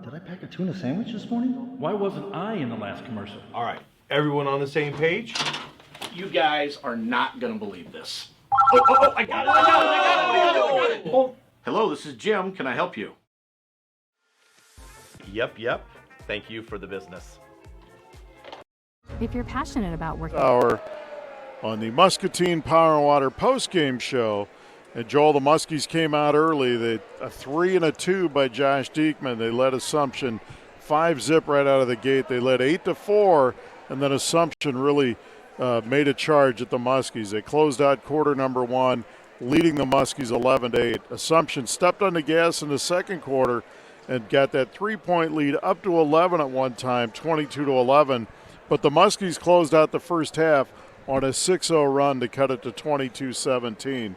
Did I pack a tuna sandwich this morning? Why wasn't I in the last commercial? All right, everyone on the same page? You guys are not going to believe this. I got it. Oh, hello, this is Jim. Can I help you? Yep. Thank you for the business. If you're passionate about working Hour on the Muscatine Power and Water postgame show. And Joel, the Muskies came out early. They a 3 and a 2 by Josh Diekman. They led Assumption 5-zip right out of the gate. They led 8-4, and then Assumption really made a charge at the Muskies. They closed out quarter number 1, leading the Muskies 11-8. Assumption stepped on the gas in the second quarter and got that 3-point lead up to 11 at one time, 22-11. But the Muskies closed out the first half on a 6-0 run to cut it to 22-17.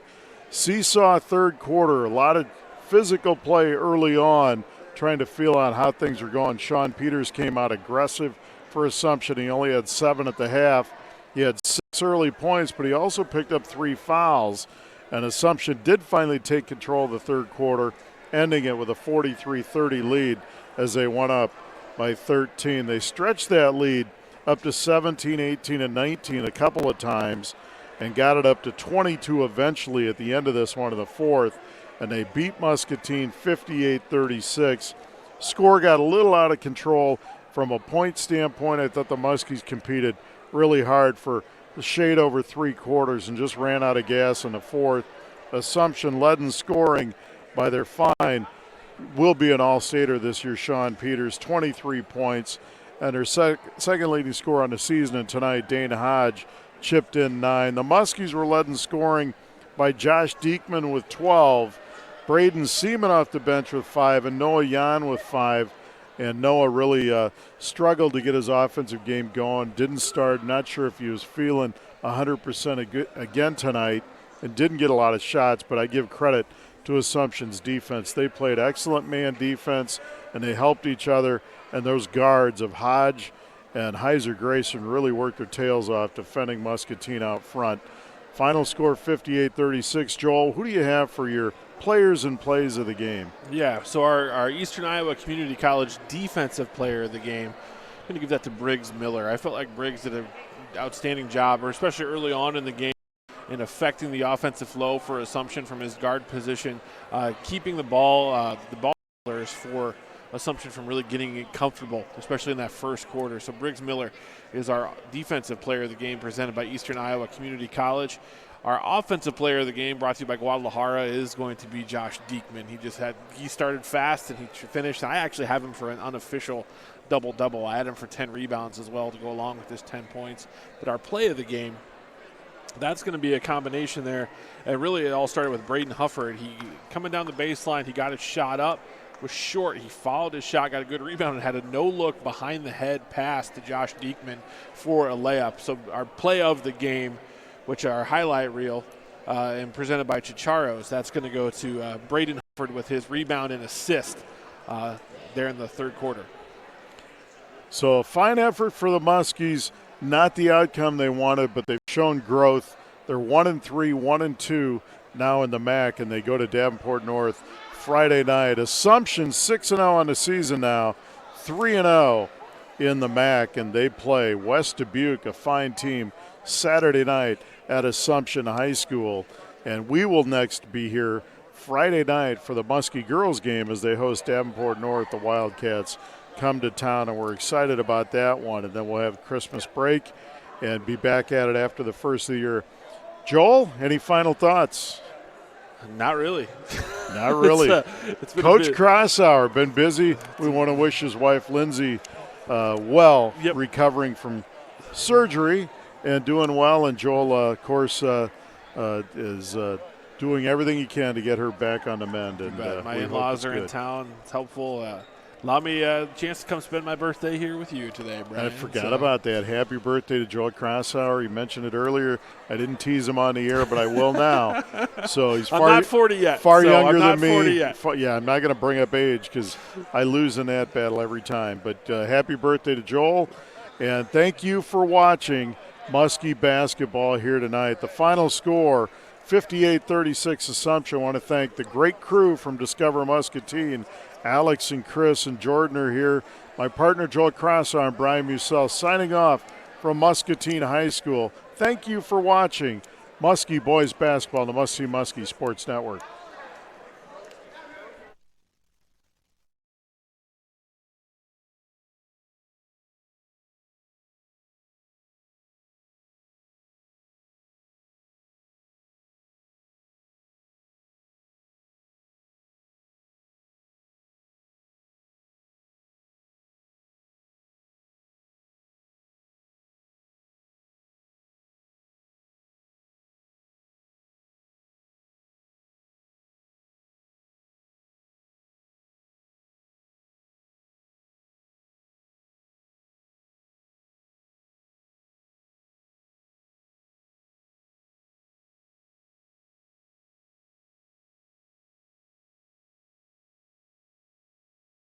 Seesaw third quarter, a lot of physical play early on, trying to feel out how things are going. Sean Peters came out aggressive for Assumption. He only had 7 at the half. He had 6 early points, but he also picked up 3 fouls. And Assumption did finally take control of the third quarter, ending it with a 43-30 lead as they went up by 13. They stretched that lead up to 17, 18, and 19 a couple of times and got it up to 22 eventually at the end of this one in the fourth. And they beat Muscatine 58-36. Score got a little out of control from a point standpoint. I thought the Muskies competed really hard for the shade over 3 quarters and just ran out of gas in the fourth. Assumption led in scoring by their fine, will be an all-stater this year, Sean Peters, 23 points. And their second leading scorer on the season, and tonight, Dane Hodge, chipped in 9. The Muskies were led in scoring by Josh Diekman with 12, Braden Seaman off the bench with 5, and Noah Yan with 5. And Noah really struggled to get his offensive game going. Didn't start, not sure if he was feeling 100% again tonight, and didn't get a lot of shots, but I give credit to Assumption's defense. They played excellent man defense, and they helped each other. And those guards of Hodge and Heiser Grayson really worked their tails off defending Muscatine out front. Final score 58-36. Joel, who do you have for your players and plays of the game? Yeah, so our Eastern Iowa Community College defensive player of the game, I'm going to give that to Briggs Miller. I felt like Briggs did an outstanding job, or especially early on in the game, in affecting the offensive flow for Assumption from his guard position, keeping the ball for Assumption from really getting it comfortable, especially in that first quarter. So Briggs Miller is our defensive player of the game, presented by Eastern Iowa Community College. Our offensive player of the game, brought to you by Guadalajara, is going to be Josh Diekman. He started fast and he finished. I actually have him for an unofficial double-double. I had him for 10 rebounds as well to go along with his 10 points. But our play of the game, that's going to be a combination there. And really it all started with Braden Hufford. He coming down the baseline, he got his shot up, was short. He followed his shot, got a good rebound, and had a no-look behind-the-head pass to Josh Diekman for a layup. So our play of the game, which are highlight reel and presented by Chicharos, that's going to go to Braden Hufford with his rebound and assist there in the third quarter. So a fine effort for the Muskies. Not the outcome they wanted, but they've shown growth. They're 1-3, 1-2 now in the MAC, and they go to Davenport North Friday night. Assumption 6-0 on the season now, 3-0 in the MAC, and they play West Dubuque, a fine team, Saturday night at Assumption High School. And we will next be here Friday night for the Muskie girls game as they host Davenport North. The Wildcats come to town, and we're excited about that one. And then we'll have Christmas break and be back at it after the first of the year. Joel, any final thoughts? Not really. Not really. It's been Coach Crossauer, been busy. We want to wish his wife, Lindsay, recovering from surgery and doing well. And Joel, of course, is doing everything he can to get her back on the mend. And my in-laws are in town. It's helpful. Allow me a chance to come spend my birthday here with you today, Brian. I forgot about that. Happy birthday to Joel Crossauer. You mentioned it earlier. I didn't tease him on the air, but I will now. So he's I'm not 40 yet. Far so younger I'm not than me. 40 yet. Yeah, I'm not going to bring up age because I lose in that battle every time. But happy birthday to Joel, and thank you for watching Muskie basketball here tonight. The final score, 58-36 Assumption. I want to thank the great crew from Discover Muscatine. Alex and Chris and Jordan are here. My partner Joel Crossauer and Brian Musell signing off from Muscatine High School. Thank you for watching Muskie Boys Basketball on the Muskie Sports Network.